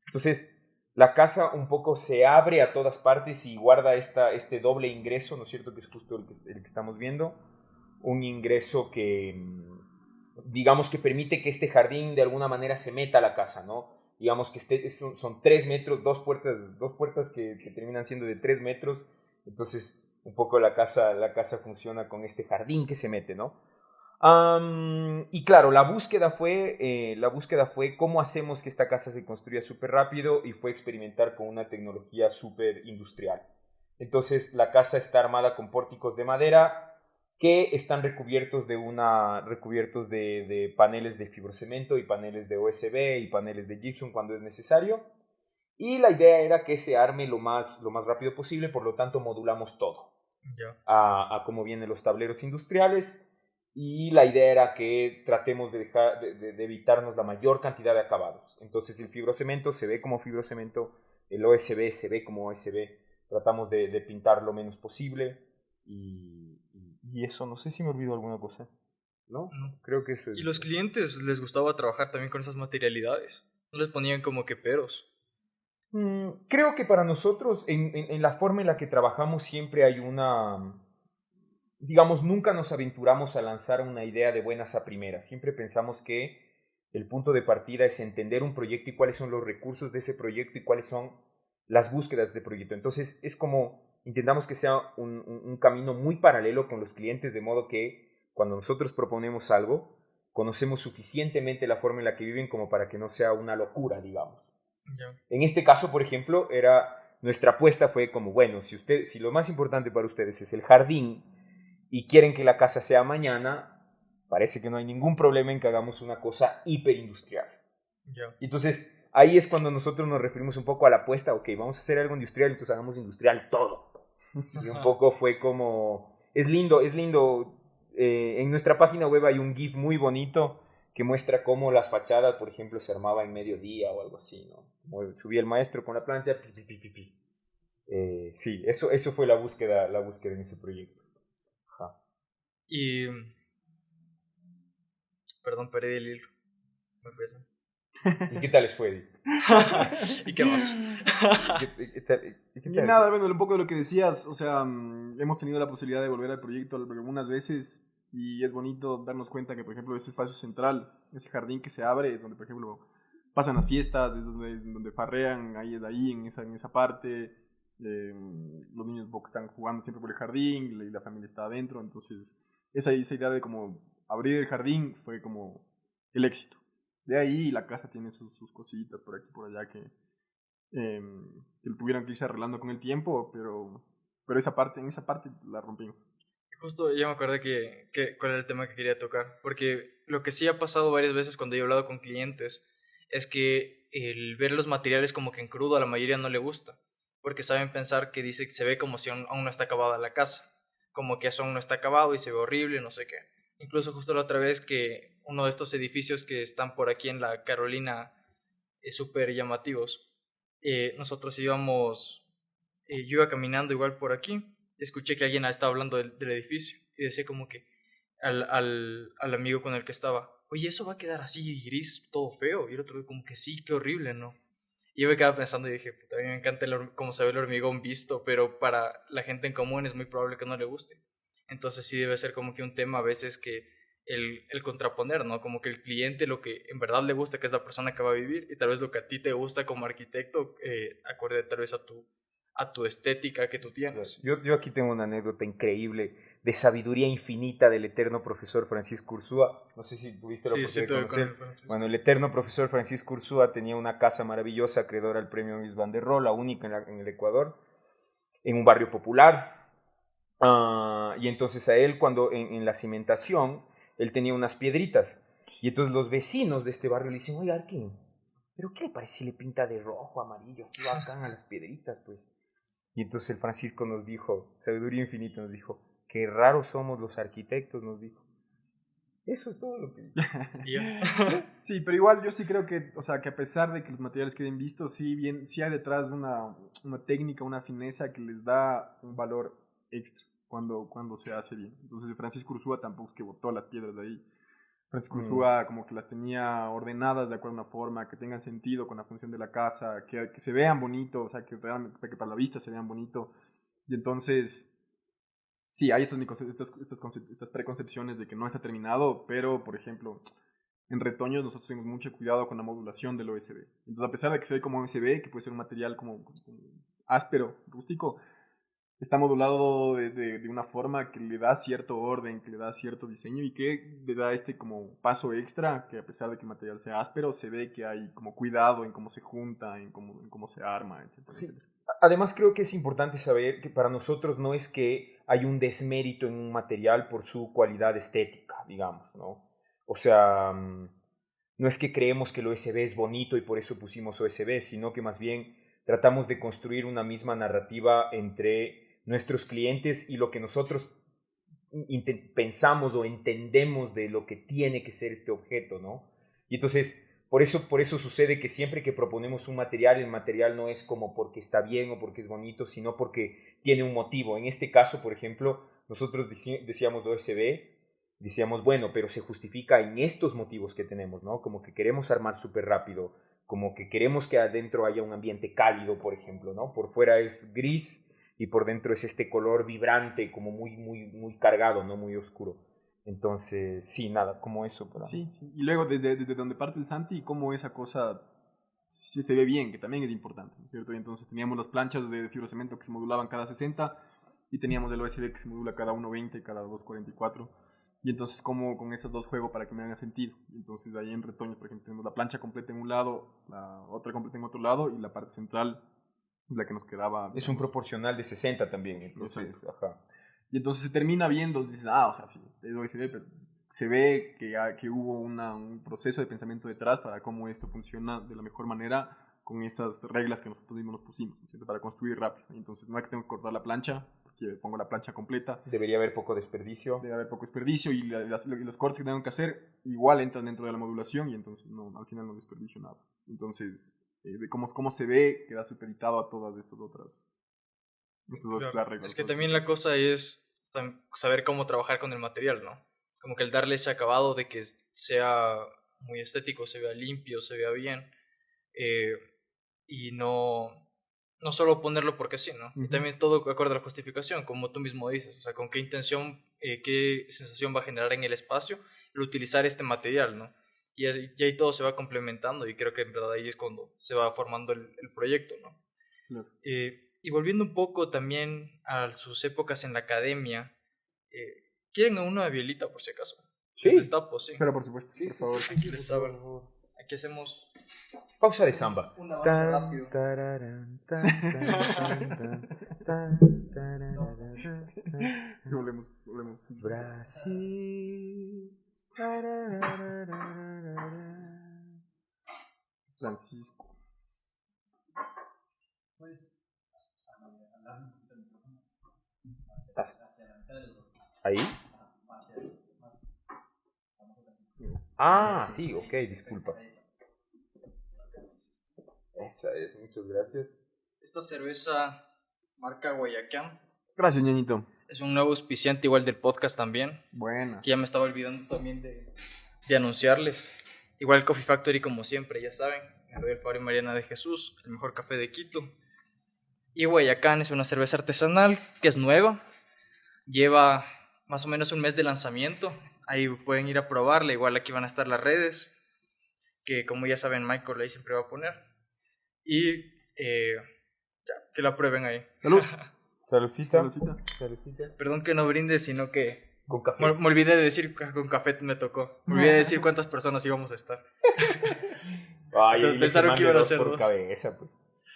Entonces, la casa un poco se abre a todas partes y guarda este doble ingreso, ¿no es cierto? Que es justo el que estamos viendo. Un ingreso que, digamos, que permite que este jardín de alguna manera se meta a la casa, ¿no? Digamos que son 3 metros, dos puertas que terminan siendo de 3 metros. Entonces, un poco la casa funciona con este jardín que se mete, ¿no? Y claro, la búsqueda fue cómo hacemos que esta casa se construya súper rápido y fue experimentar con una tecnología súper industrial. Entonces, la casa está armada con pórticos de madera que están recubiertos de paneles de fibrocemento y paneles de OSB y paneles de gypsum cuando es necesario. Y la idea era que se arme lo más rápido posible, por lo tanto modulamos todo a cómo vienen los tableros industriales. Y la idea era que tratemos de evitarnos la mayor cantidad de acabados. Entonces el fibrocemento se ve como fibrocemento, el OSB se ve como OSB. Tratamos de pintar lo menos posible y eso, no sé si me olvido alguna cosa. ¿No? Creo que eso es. ¿Y los clientes les gustaba trabajar también con esas materialidades? ¿No les ponían como que peros? Creo que para nosotros, en la forma en la que trabajamos, siempre hay una... Digamos, nunca nos aventuramos a lanzar una idea de buenas a primeras. Siempre pensamos que el punto de partida es entender un proyecto y cuáles son los recursos de ese proyecto y cuáles son las búsquedas de proyecto. Entonces, es como intentamos que sea un camino muy paralelo con los clientes, de modo que cuando nosotros proponemos algo, conocemos suficientemente la forma en la que viven como para que no sea una locura, digamos. En este caso, por ejemplo, nuestra apuesta fue como, bueno, si lo más importante para ustedes es el jardín y quieren que la casa sea mañana, parece que no hay ningún problema en que hagamos una cosa hiperindustrial. Entonces, ahí es cuando nosotros nos referimos un poco a la apuesta, ok, vamos a hacer algo industrial, entonces hagamos industrial todo. Y un poco fue como, es lindo, en nuestra página web hay un GIF muy bonito que muestra cómo las fachadas, por ejemplo, se armaba en mediodía o algo así, ¿no? Como subía el maestro con la plancha, sí, eso fue la búsqueda en ese proyecto. Ajá. Y... Perdón, perdí el hilo. Me fui eso. ¿Y qué tal les fue, Eddie? ¿Y qué más? Y nada, bueno, un poco de lo que decías, o sea, hemos tenido la posibilidad de volver al proyecto algunas veces Y es bonito darnos cuenta que, por ejemplo, ese espacio central, ese jardín que se abre, es donde, por ejemplo, pasan las fiestas, es donde farrean, ahí es ahí, en esa parte. Los niños están jugando siempre por el jardín y la familia está adentro. Entonces, esa idea de como abrir el jardín fue como el éxito. De ahí la casa tiene sus cositas por aquí por allá que lo tuvieron que irse arreglando con el tiempo, pero en esa parte la rompimos. Justo ya me acordé cuál era el tema que quería tocar, porque lo que sí ha pasado varias veces cuando he hablado con clientes es que el ver los materiales como que en crudo a la mayoría no le gusta, porque saben pensar que dice que se ve como si aún no está acabada la casa, como que eso aún no está acabado y se ve horrible, no sé qué. Incluso justo la otra vez que uno de estos edificios que están por aquí en la Carolina súper llamativos, nosotros íbamos, yo iba caminando igual por aquí, escuché que alguien estaba hablando del edificio y decía como que al amigo con el que estaba, oye, eso va a quedar así gris, todo feo, y el otro como que sí, qué horrible, ¿no? Y yo me quedaba pensando y dije, puta, a mí me encanta cómo se ve el hormigón visto, pero para la gente en común es muy probable que no le guste. Entonces sí debe ser como que un tema a veces que el contraponer, ¿no? Como que el cliente lo que en verdad le gusta, que es la persona que va a vivir, y tal vez lo que a ti te gusta como arquitecto, acorde tal vez a tu estética que tú tienes. Yo aquí tengo una anécdota increíble de sabiduría infinita del eterno profesor Francisco Ursúa. No sé si tuviste la oportunidad de conocer. Bueno, el eterno profesor Francisco Ursúa tenía una casa maravillosa, acreedora al premio Miss Van der Rohe, la única en el Ecuador, en un barrio popular. Y entonces a él, cuando en la cimentación, él tenía unas piedritas. Y entonces los vecinos de este barrio le dicen, oiga, Arkin, ¿pero qué le parece si le pinta de rojo, amarillo, así bacán a las piedritas, pues? Y entonces el Francisco nos dijo, sabiduría infinita, nos dijo, qué raros somos los arquitectos, nos dijo. Eso es todo lo que dijo. Sí, pero igual yo sí creo que, o sea, que a pesar de que los materiales queden vistos, sí hay detrás una técnica, una fineza que les da un valor extra cuando se hace bien. Entonces Francisco Ursúa tampoco es que botó las piedras de ahí. Francisco Ursúa como que las tenía ordenadas de acuerdo a una forma, que tengan sentido con la función de la casa, que se vean bonito, o sea, que para la vista se vean bonito. Y entonces, sí, hay estas preconcepciones de que no está terminado, pero, por ejemplo, en retoños nosotros tenemos mucho cuidado con la modulación del OSB. Entonces, a pesar de que se ve como OSB, que puede ser un material como áspero, rústico, está modulado de una forma que le da cierto orden, que le da cierto diseño y que le da este como paso extra, que a pesar de que el material sea áspero, se ve que hay como cuidado en cómo se junta, en cómo se arma, etcétera, Sí. etcétera. Además creo que es importante saber que para nosotros no es que hay un desmérito en un material por su cualidad estética, digamos, ¿no? O sea, no es que creemos que el OSB es bonito y por eso pusimos OSB, sino que más bien tratamos de construir una misma narrativa entre nuestros clientes y lo que nosotros pensamos o entendemos de lo que tiene que ser este objeto, ¿no? Y entonces, por eso sucede que siempre que proponemos un material, el material no es como porque está bien o porque es bonito, sino porque tiene un motivo. En este caso, por ejemplo, nosotros decíamos OSB, decíamos, bueno, pero se justifica en estos motivos que tenemos, ¿no? Como que queremos armar súper rápido, como que queremos que adentro haya un ambiente cálido, por ejemplo, ¿no? Por fuera es gris y por dentro es este color vibrante, como muy cargado, ¿no? Muy oscuro. Entonces, sí, nada, como eso. Pero... Sí, sí. Y luego desde donde parte el Santi y cómo esa cosa se ve bien, que también es importante, ¿cierto? Y entonces teníamos las planchas de fibrocemento que se modulaban cada 60 y teníamos el OSD que se modula cada 1.20, cada 2.44. Y entonces, ¿cómo con esas dos juego para que me haga sentido? Entonces, ahí en retoños, por ejemplo, tenemos la plancha completa en un lado, la otra completa en otro lado y la parte central es la que nos quedaba. Es un proporcional de 60 también, entonces, ajá. Y entonces se termina viendo, dices, o sea, sí, es OSD, pero se ve que hubo un proceso de pensamiento detrás para cómo esto funciona de la mejor manera con esas reglas que nosotros mismos nos pusimos, ¿cierto? Para construir rápido. Y entonces no es que tengo que cortar la plancha, porque pongo la plancha completa. Debería haber poco desperdicio. Debe haber poco desperdicio y los cortes que tengo que hacer igual entran dentro de la modulación y entonces al final no desperdicio nada. Entonces, de cómo se ve, queda supeditado a todas estas otras reglas. Es que también la cosa es saber cómo trabajar con el material, ¿no? Como que el darle ese acabado de que sea muy estético, se vea limpio, se vea bien, y no no solo ponerlo porque sí, ¿no? Ujú. Y también todo acorde a la justificación, como tú mismo dices, o sea, con qué intención, qué sensación va a generar en el espacio el utilizar este material, ¿no? Y ahí todo se va complementando y creo que en verdad ahí es cuando se va formando el proyecto, ¿no? Claro. Y volviendo un poco también a sus épocas en la academia, ¿quieren una bielita por si acaso? Les Sí. destapo, sí. Pero por supuesto, por favor. Aquí les saben. Aquí hacemos Pausa de samba. un avance rápido. Volvemos. Brasil. Francisco. ¿Ahí? Ah, sí, ok, disculpa. Esa es, muchas gracias. Esta cerveza marca Guayacán Gracias, ñañito. es un nuevo auspiciante igual del podcast también, Buena. que ya me estaba olvidando también de anunciarles. Igual Coffee Factory como siempre, ya saben, en el Pablo y Mariana de Jesús, el mejor café de Quito. Y Guayacán es una cerveza artesanal que es nueva, lleva más o menos un mes de lanzamiento, ahí pueden ir a probarla, igual aquí van a estar las redes, que como ya saben Michael ahí siempre va a poner. Y ya, que la prueben ahí. Salud. Saludcita. Saludcita. Saludcita. Perdón que no brinde, sino que Con café. me olvidé de decir que con café me tocó. Me olvidé de decir cuántas personas íbamos a estar. Ay, Entonces, y pensaron le que iban a dos ser por dos. cabeza, pues.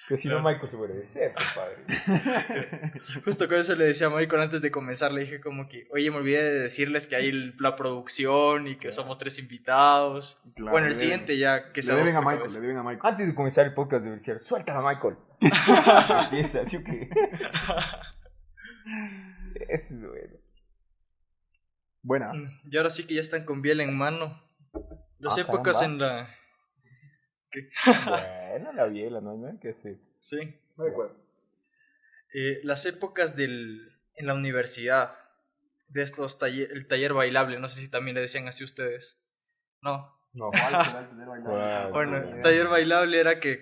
Que si no, Claro. Michael se muere de sed, compadre. Justo con eso le decía a Michael antes de comenzar, le dije como que, oye, me olvidé de decirles que hay la producción y que somos 3 invitados. Claro, bueno, el le siguiente ya que Le sea dos deben a por Michael, cabeza. le deben a Michael. Antes de comenzar el podcast debería decir, suéltala, Michael. Empieza, ¿sí o qué? Eso es bueno. Buena. Y ahora sí que ya están con biel en mano. Las Ah, épocas caramba. en la... ¿Qué? Bueno, la biela, no hay nada que hacer. Sí. No de acuerdo. Las épocas en la universidad, de estos el taller bailable, no sé si también le decían así ustedes. No. No. ¿Cuál será el tener bailado? ¿Cuál? Bueno, Sí, el ya. taller bailable era que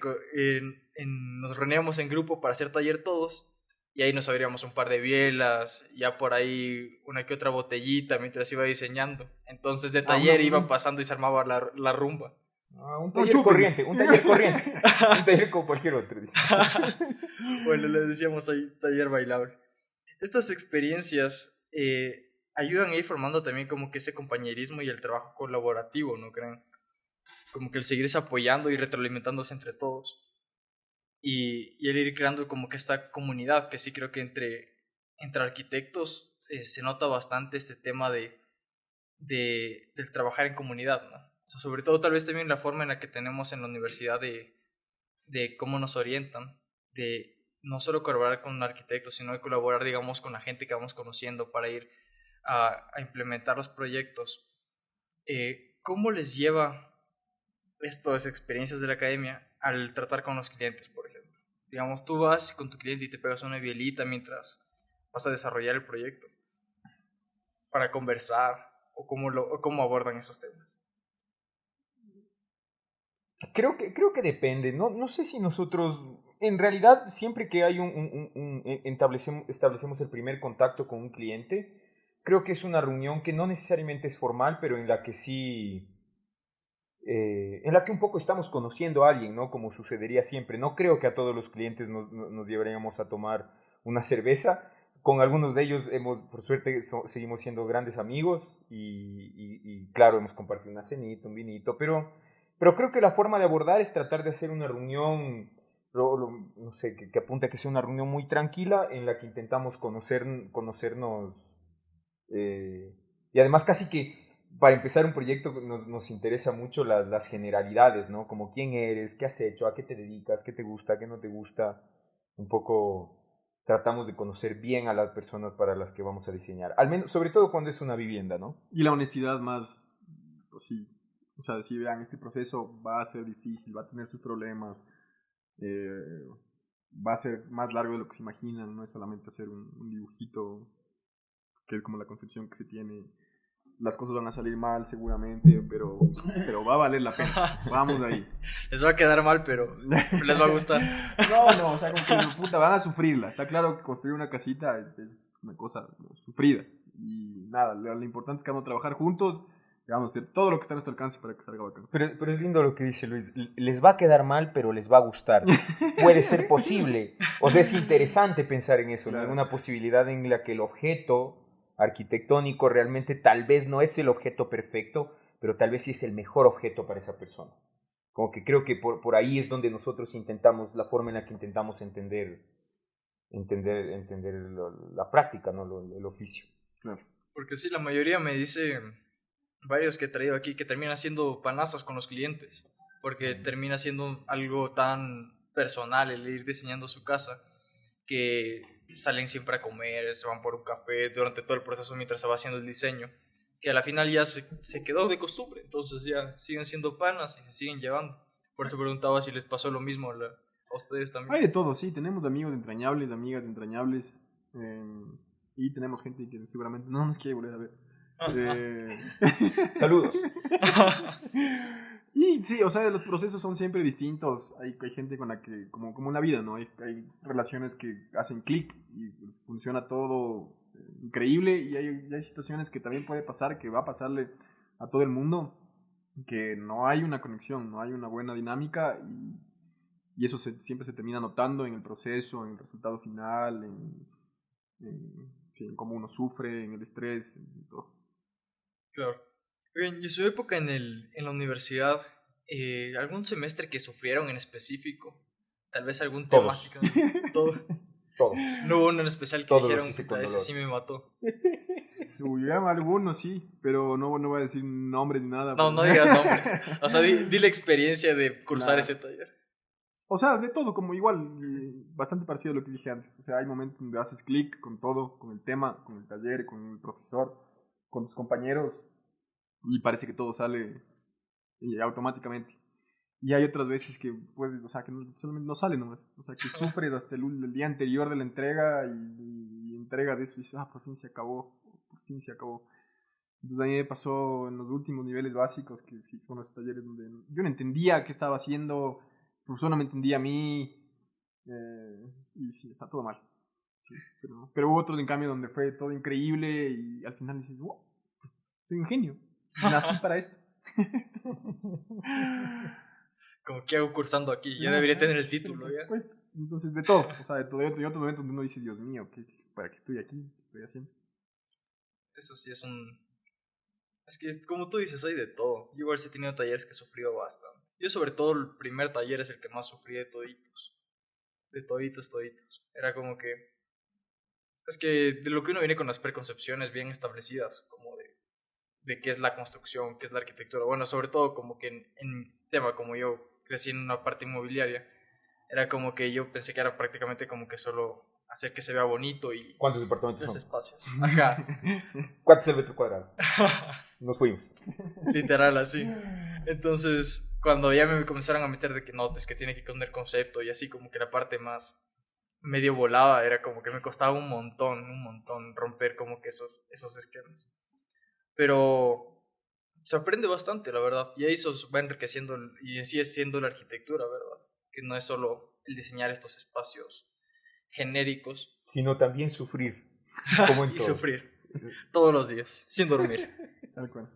nos reuníamos en grupo para hacer taller todos y ahí nos abríamos un par de bielas, ya por ahí una que otra botellita mientras iba diseñando. Entonces de taller iba pasando y se armaba la rumba. Ah, un No taller chupes. corriente, un taller corriente. Un taller como cualquier otro, dice. Bueno, le decíamos ahí taller bailable. Estas experiencias ayudan a ir formando también como que ese compañerismo y el trabajo colaborativo, ¿no creen? Como que el seguirse apoyando y retroalimentándose entre todos. Y el ir creando como que esta comunidad, que sí creo que entre arquitectos se nota bastante este tema del trabajar en comunidad, ¿no? O sea, sobre todo tal vez también la forma en la que tenemos en la universidad de cómo nos orientan, de no solo colaborar con un arquitecto, sino de colaborar, digamos, con la gente que vamos conociendo para ir a implementar los proyectos. ¿Cómo les lleva estas experiencias de la academia al tratar con los clientes, por ejemplo? Digamos, tú vas con tu cliente y te pegas una bielita mientras vas a desarrollar el proyecto para conversar o cómo abordan esos temas. Creo que depende. No sé si nosotros, en realidad, siempre que hay establecemos el primer contacto con un cliente, creo que es una reunión que no necesariamente es formal, pero en la que sí, en la que un poco estamos conociendo a alguien, ¿no? Como sucedería siempre. No creo que a todos los clientes nos llevaríamos a tomar una cerveza. Con algunos de ellos por suerte, seguimos siendo grandes amigos y claro, hemos compartido una cenita, un vinito, pero creo que la forma de abordar es tratar de hacer una reunión, no sé, que apunte a que sea una reunión muy tranquila en la que intentamos conocernos y además casi que para empezar un proyecto nos interesa mucho las generalidades, ¿no? Como quién eres, qué has hecho, a qué te dedicas, qué te gusta, qué no te gusta. Un poco tratamos de conocer bien a las personas para las que vamos a diseñar. Al menos, sobre todo cuando es una vivienda, ¿no? Y la honestidad más, pues sí, o sea, si vean, este proceso va a ser difícil, va a tener sus problemas, va a ser más largo de lo que se imaginan, no es solamente hacer un dibujito, que es como la concepción que se tiene. las cosas van a salir mal seguramente, pero va a valer la pena. Vamos ahí. Les va a quedar mal, pero les va a gustar. No, o sea, como que puta, van a sufrirla. Está claro que construir una casita es una cosa sufrida. Y nada, lo importante es que vamos a trabajar juntos y vamos a hacer todo lo que está a nuestro alcance para que salga bacán. Pero es lindo lo que dice Luis. Les va a quedar mal, pero les va a gustar. Puede ser posible. O sea, es interesante pensar en eso, Claro. ¿no? En una posibilidad en la que el objeto arquitectónico realmente tal vez no es el objeto perfecto, pero tal vez sí es el mejor objeto para esa persona. Como que creo que por ahí es donde nosotros intentamos, la forma en la que intentamos entender la práctica, ¿no? El oficio. Claro. Porque sí, la mayoría me dice, varios que he traído aquí, que termina siendo panazas con los clientes, porque termina siendo algo tan personal el ir diseñando su casa, que salen siempre a comer, se van por un café durante todo el proceso mientras se va haciendo el diseño, que a la final ya se quedó de costumbre, entonces ya siguen siendo panas y se siguen llevando. Por eso preguntaba si les pasó lo mismo a ustedes también. Hay de todo, sí. Tenemos amigos entrañables, amigas entrañables. Y tenemos gente que seguramente no nos quiere volver a ver. Saludos. Y sí, o sea, los procesos son siempre distintos. Hay gente con la que, como en la vida, ¿no? Hay relaciones que hacen clic y funciona todo increíble. Y hay situaciones que también puede pasar, que va a pasarle a todo el mundo, que no hay una conexión, no hay una buena dinámica y eso siempre se termina notando en el proceso, en el resultado final, sí, en cómo uno sufre, en el estrés, en todo. Claro. Oigan, y en su época en la universidad, ¿algún semestre que sufrieron en específico? Tal vez algún tema Todos. así que todo. Todos. No hubo uno en especial que Todos los dijeron, hice puta, con ese dolor. sí me mató. Hubiera algunos, sí, pero no voy a decir nombres ni nada. No, no digas nombres. O sea, di la experiencia de cursar Nah. ese taller. O sea, de todo, como igual, bastante parecido a lo que dije antes. O sea, hay momentos donde haces clic con todo, con el tema, con el taller, con el profesor, con tus compañeros, y parece que todo sale automáticamente. Y hay otras veces que puedes, o sea, que solamente no sale nomás. O sea, que sufres hasta el día anterior de la entrega y entregas eso y dices, por fin se acabó, por fin se acabó. Entonces a mí me pasó en los últimos niveles básicos, que sí, fueron esos talleres donde yo no entendía qué estaba haciendo, el profesor no me entendía a mí, y sí, está todo mal. Sí, pero hubo otros en cambio donde fue todo increíble y al final dices, wow, soy un genio, nací para esto. Como, ¿qué hago cursando aquí? Ya debería tener el título, ¿ya? Entonces, de todo, o sea, de todo. Y otros momentos donde uno dice, Dios mío, ¿para qué estoy aquí? ¿Qué estoy haciendo? Eso sí es un... Es que, como tú dices, hay de todo. Yo igual sí he tenido talleres que he sufrido bastante. Yo sobre todo el primer taller es el que más sufrí de toditos. De toditos. Era como que... Es que de lo que uno viene con las preconcepciones bien establecidas, como de qué es la construcción, qué es la arquitectura. Bueno, sobre todo como que en tema, como yo crecí en una parte inmobiliaria, era como que yo pensé que era prácticamente como que solo hacer que se vea bonito y ¿Cuántos departamentos los son? espacios. Ajá. ¿Cuánto es el metro cuadrado? Nos fuimos. Literal, así. Entonces, cuando ya me comenzaron a meter de que no, es que tiene que poner concepto y así como que la parte más medio volada era como que me costaba un montón romper como que esos esquemas. Pero se aprende bastante, la verdad. Y ahí eso va enriqueciendo y sigue siendo la arquitectura, ¿verdad? Que no es solo el diseñar estos espacios genéricos. Sino también sufrir. Como en Y todo. sufrir todos los días, sin dormir. Tal cual.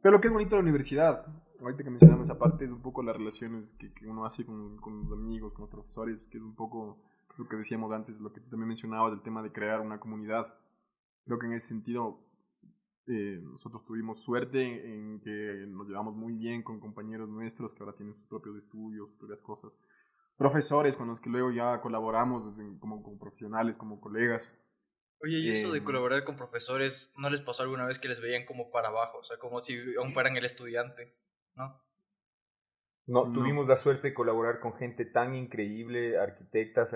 Pero lo que es bonito de la universidad, ahorita que mencionamos esa parte, es un poco las relaciones que uno hace con los amigos, con los profesores, que es un poco lo que decíamos antes, lo que tú también mencionabas del tema de crear una comunidad. Creo que en ese sentido nosotros tuvimos suerte en que nos llevamos muy bien con compañeros nuestros que ahora tienen sus propios estudios, sus propias cosas. Profesores con los que luego ya colaboramos como profesionales, como colegas. Oye, ¿y eso de colaborar con profesores, no les pasó alguna vez que les veían como para abajo? O sea, como si aún fueran el estudiante, ¿no? No, tuvimos la suerte de colaborar con gente tan increíble, arquitectos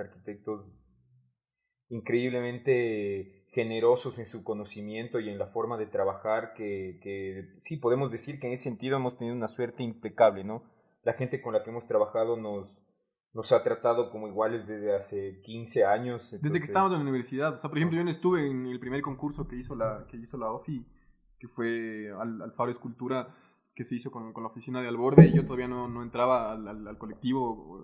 increíblemente generosos en su conocimiento y en la forma de trabajar, que sí, podemos decir que en ese sentido hemos tenido una suerte impecable, ¿no? La gente con la que hemos trabajado nos nos ha tratado como iguales desde hace 15 años. Desde que estábamos en la universidad. O sea, por ejemplo, yo no estuve en el primer concurso que hizo la OFI, que fue al Faro Escultura, que se hizo con la oficina de Alborde, y yo todavía no entraba al colectivo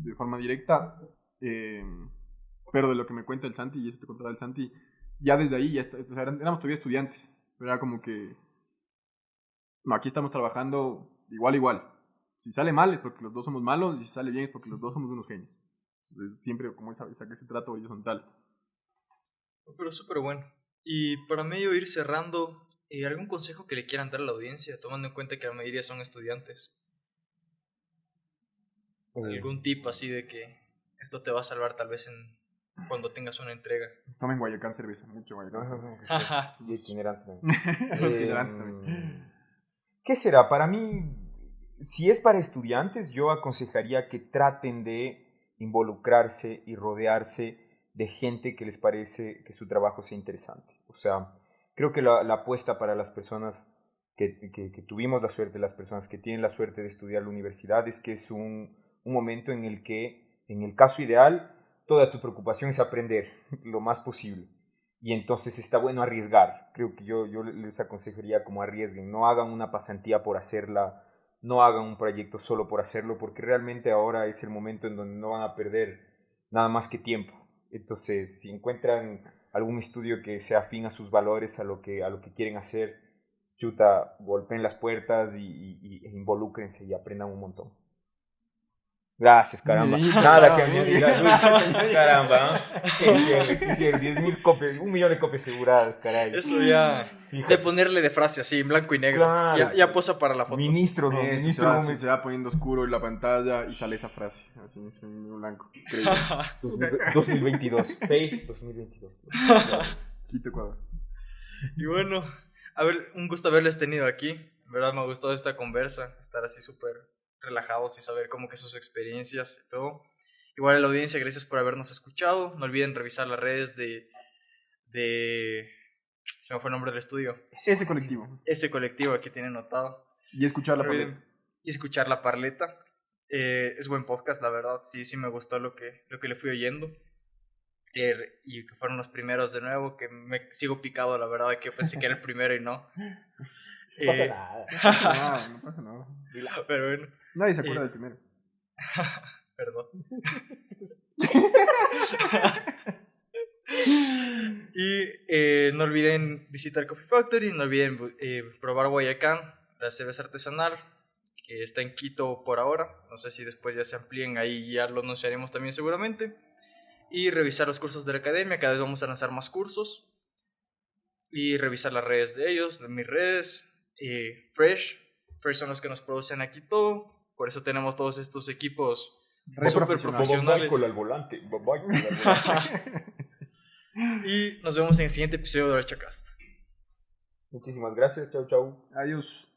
de forma directa. Pero de lo que me cuenta el Santi, y eso te contará el Santi, ya desde ahí, o sea, éramos todavía estudiantes. Pero era como que, no, aquí estamos trabajando igual. Si sale mal es porque los dos somos malos, y si sale bien es porque los dos somos unos genios. Entonces, siempre como ese trato horizontal. Pero súper bueno. Y para medio ir cerrando, ¿algún consejo que le quieran dar a la audiencia, tomando en cuenta que la mayoría son estudiantes? ¿Algún tip así de que esto te va a salvar tal vez cuando tengas una entrega? Tomen Guayacán cerveza, mucho Guayacán cerveza. Y itinerante. ¿Qué será? Para mí, si es para estudiantes, yo aconsejaría que traten de involucrarse y rodearse de gente que les parece que su trabajo sea interesante. O sea, creo que la apuesta para las personas que tuvimos la suerte, las personas que tienen la suerte de estudiar la universidad, es que es un momento en el que, en el caso ideal, toda tu preocupación es aprender lo más posible. Y entonces está bueno arriesgar. Creo que yo les aconsejaría como arriesguen. No hagan una pasantía por hacerla, no hagan un proyecto solo por hacerlo, porque realmente ahora es el momento en donde no van a perder nada más que tiempo. Entonces, si encuentran algún estudio que sea afín a sus valores, a lo que quieren hacer, chuta, golpeen las puertas y involúcrense y aprendan un montón. Gracias, caramba. Nada que añadir. Caramba, ¿eh? 10.000 copias, 1 millón de copias aseguradas, caray. Eso ya, fíjate. De ponerle de frase así, en blanco y negro. Claro. Ya posa para la foto. Ministro, se va poniendo oscuro en la pantalla y sale esa frase, así en blanco. 2022. Faith 2022. Quito, Ecuador. Y bueno, a ver, un gusto haberles tenido aquí. En verdad me ha gustado esta conversa, estar así súper relajados y saber como que sus experiencias y todo. Igual a la audiencia, gracias por habernos escuchado. No olviden revisar las redes de se me fue el nombre del estudio. Ese colectivo aquí tiene notado. Y escuchar la parleta. Y escuchar la parleta. Es buen podcast, la verdad. Sí me gustó lo que le fui oyendo. Y que fueron los primeros de nuevo, que me sigo picado, la verdad, que pensé que era el primero y no. No pasa nada. No pasa nada. Pero bueno. Nadie se acuerda del primero. Perdón. Y no olviden visitar Coffee Factory, no olviden probar Guayacán, la cerveza artesanal, que está en Quito por ahora. No sé si después ya se amplíen, ahí ya lo anunciaremos también seguramente. Y revisar los cursos de la academia, cada vez vamos a lanzar más cursos. Y revisar las redes de ellos, de mis redes. Fresh son los que nos producen aquí todo. Por eso tenemos todos estos equipos súper profesionales. Al volante. Y nos vemos en el siguiente episodio de HorchaCast. Muchísimas gracias. Chau. Adiós.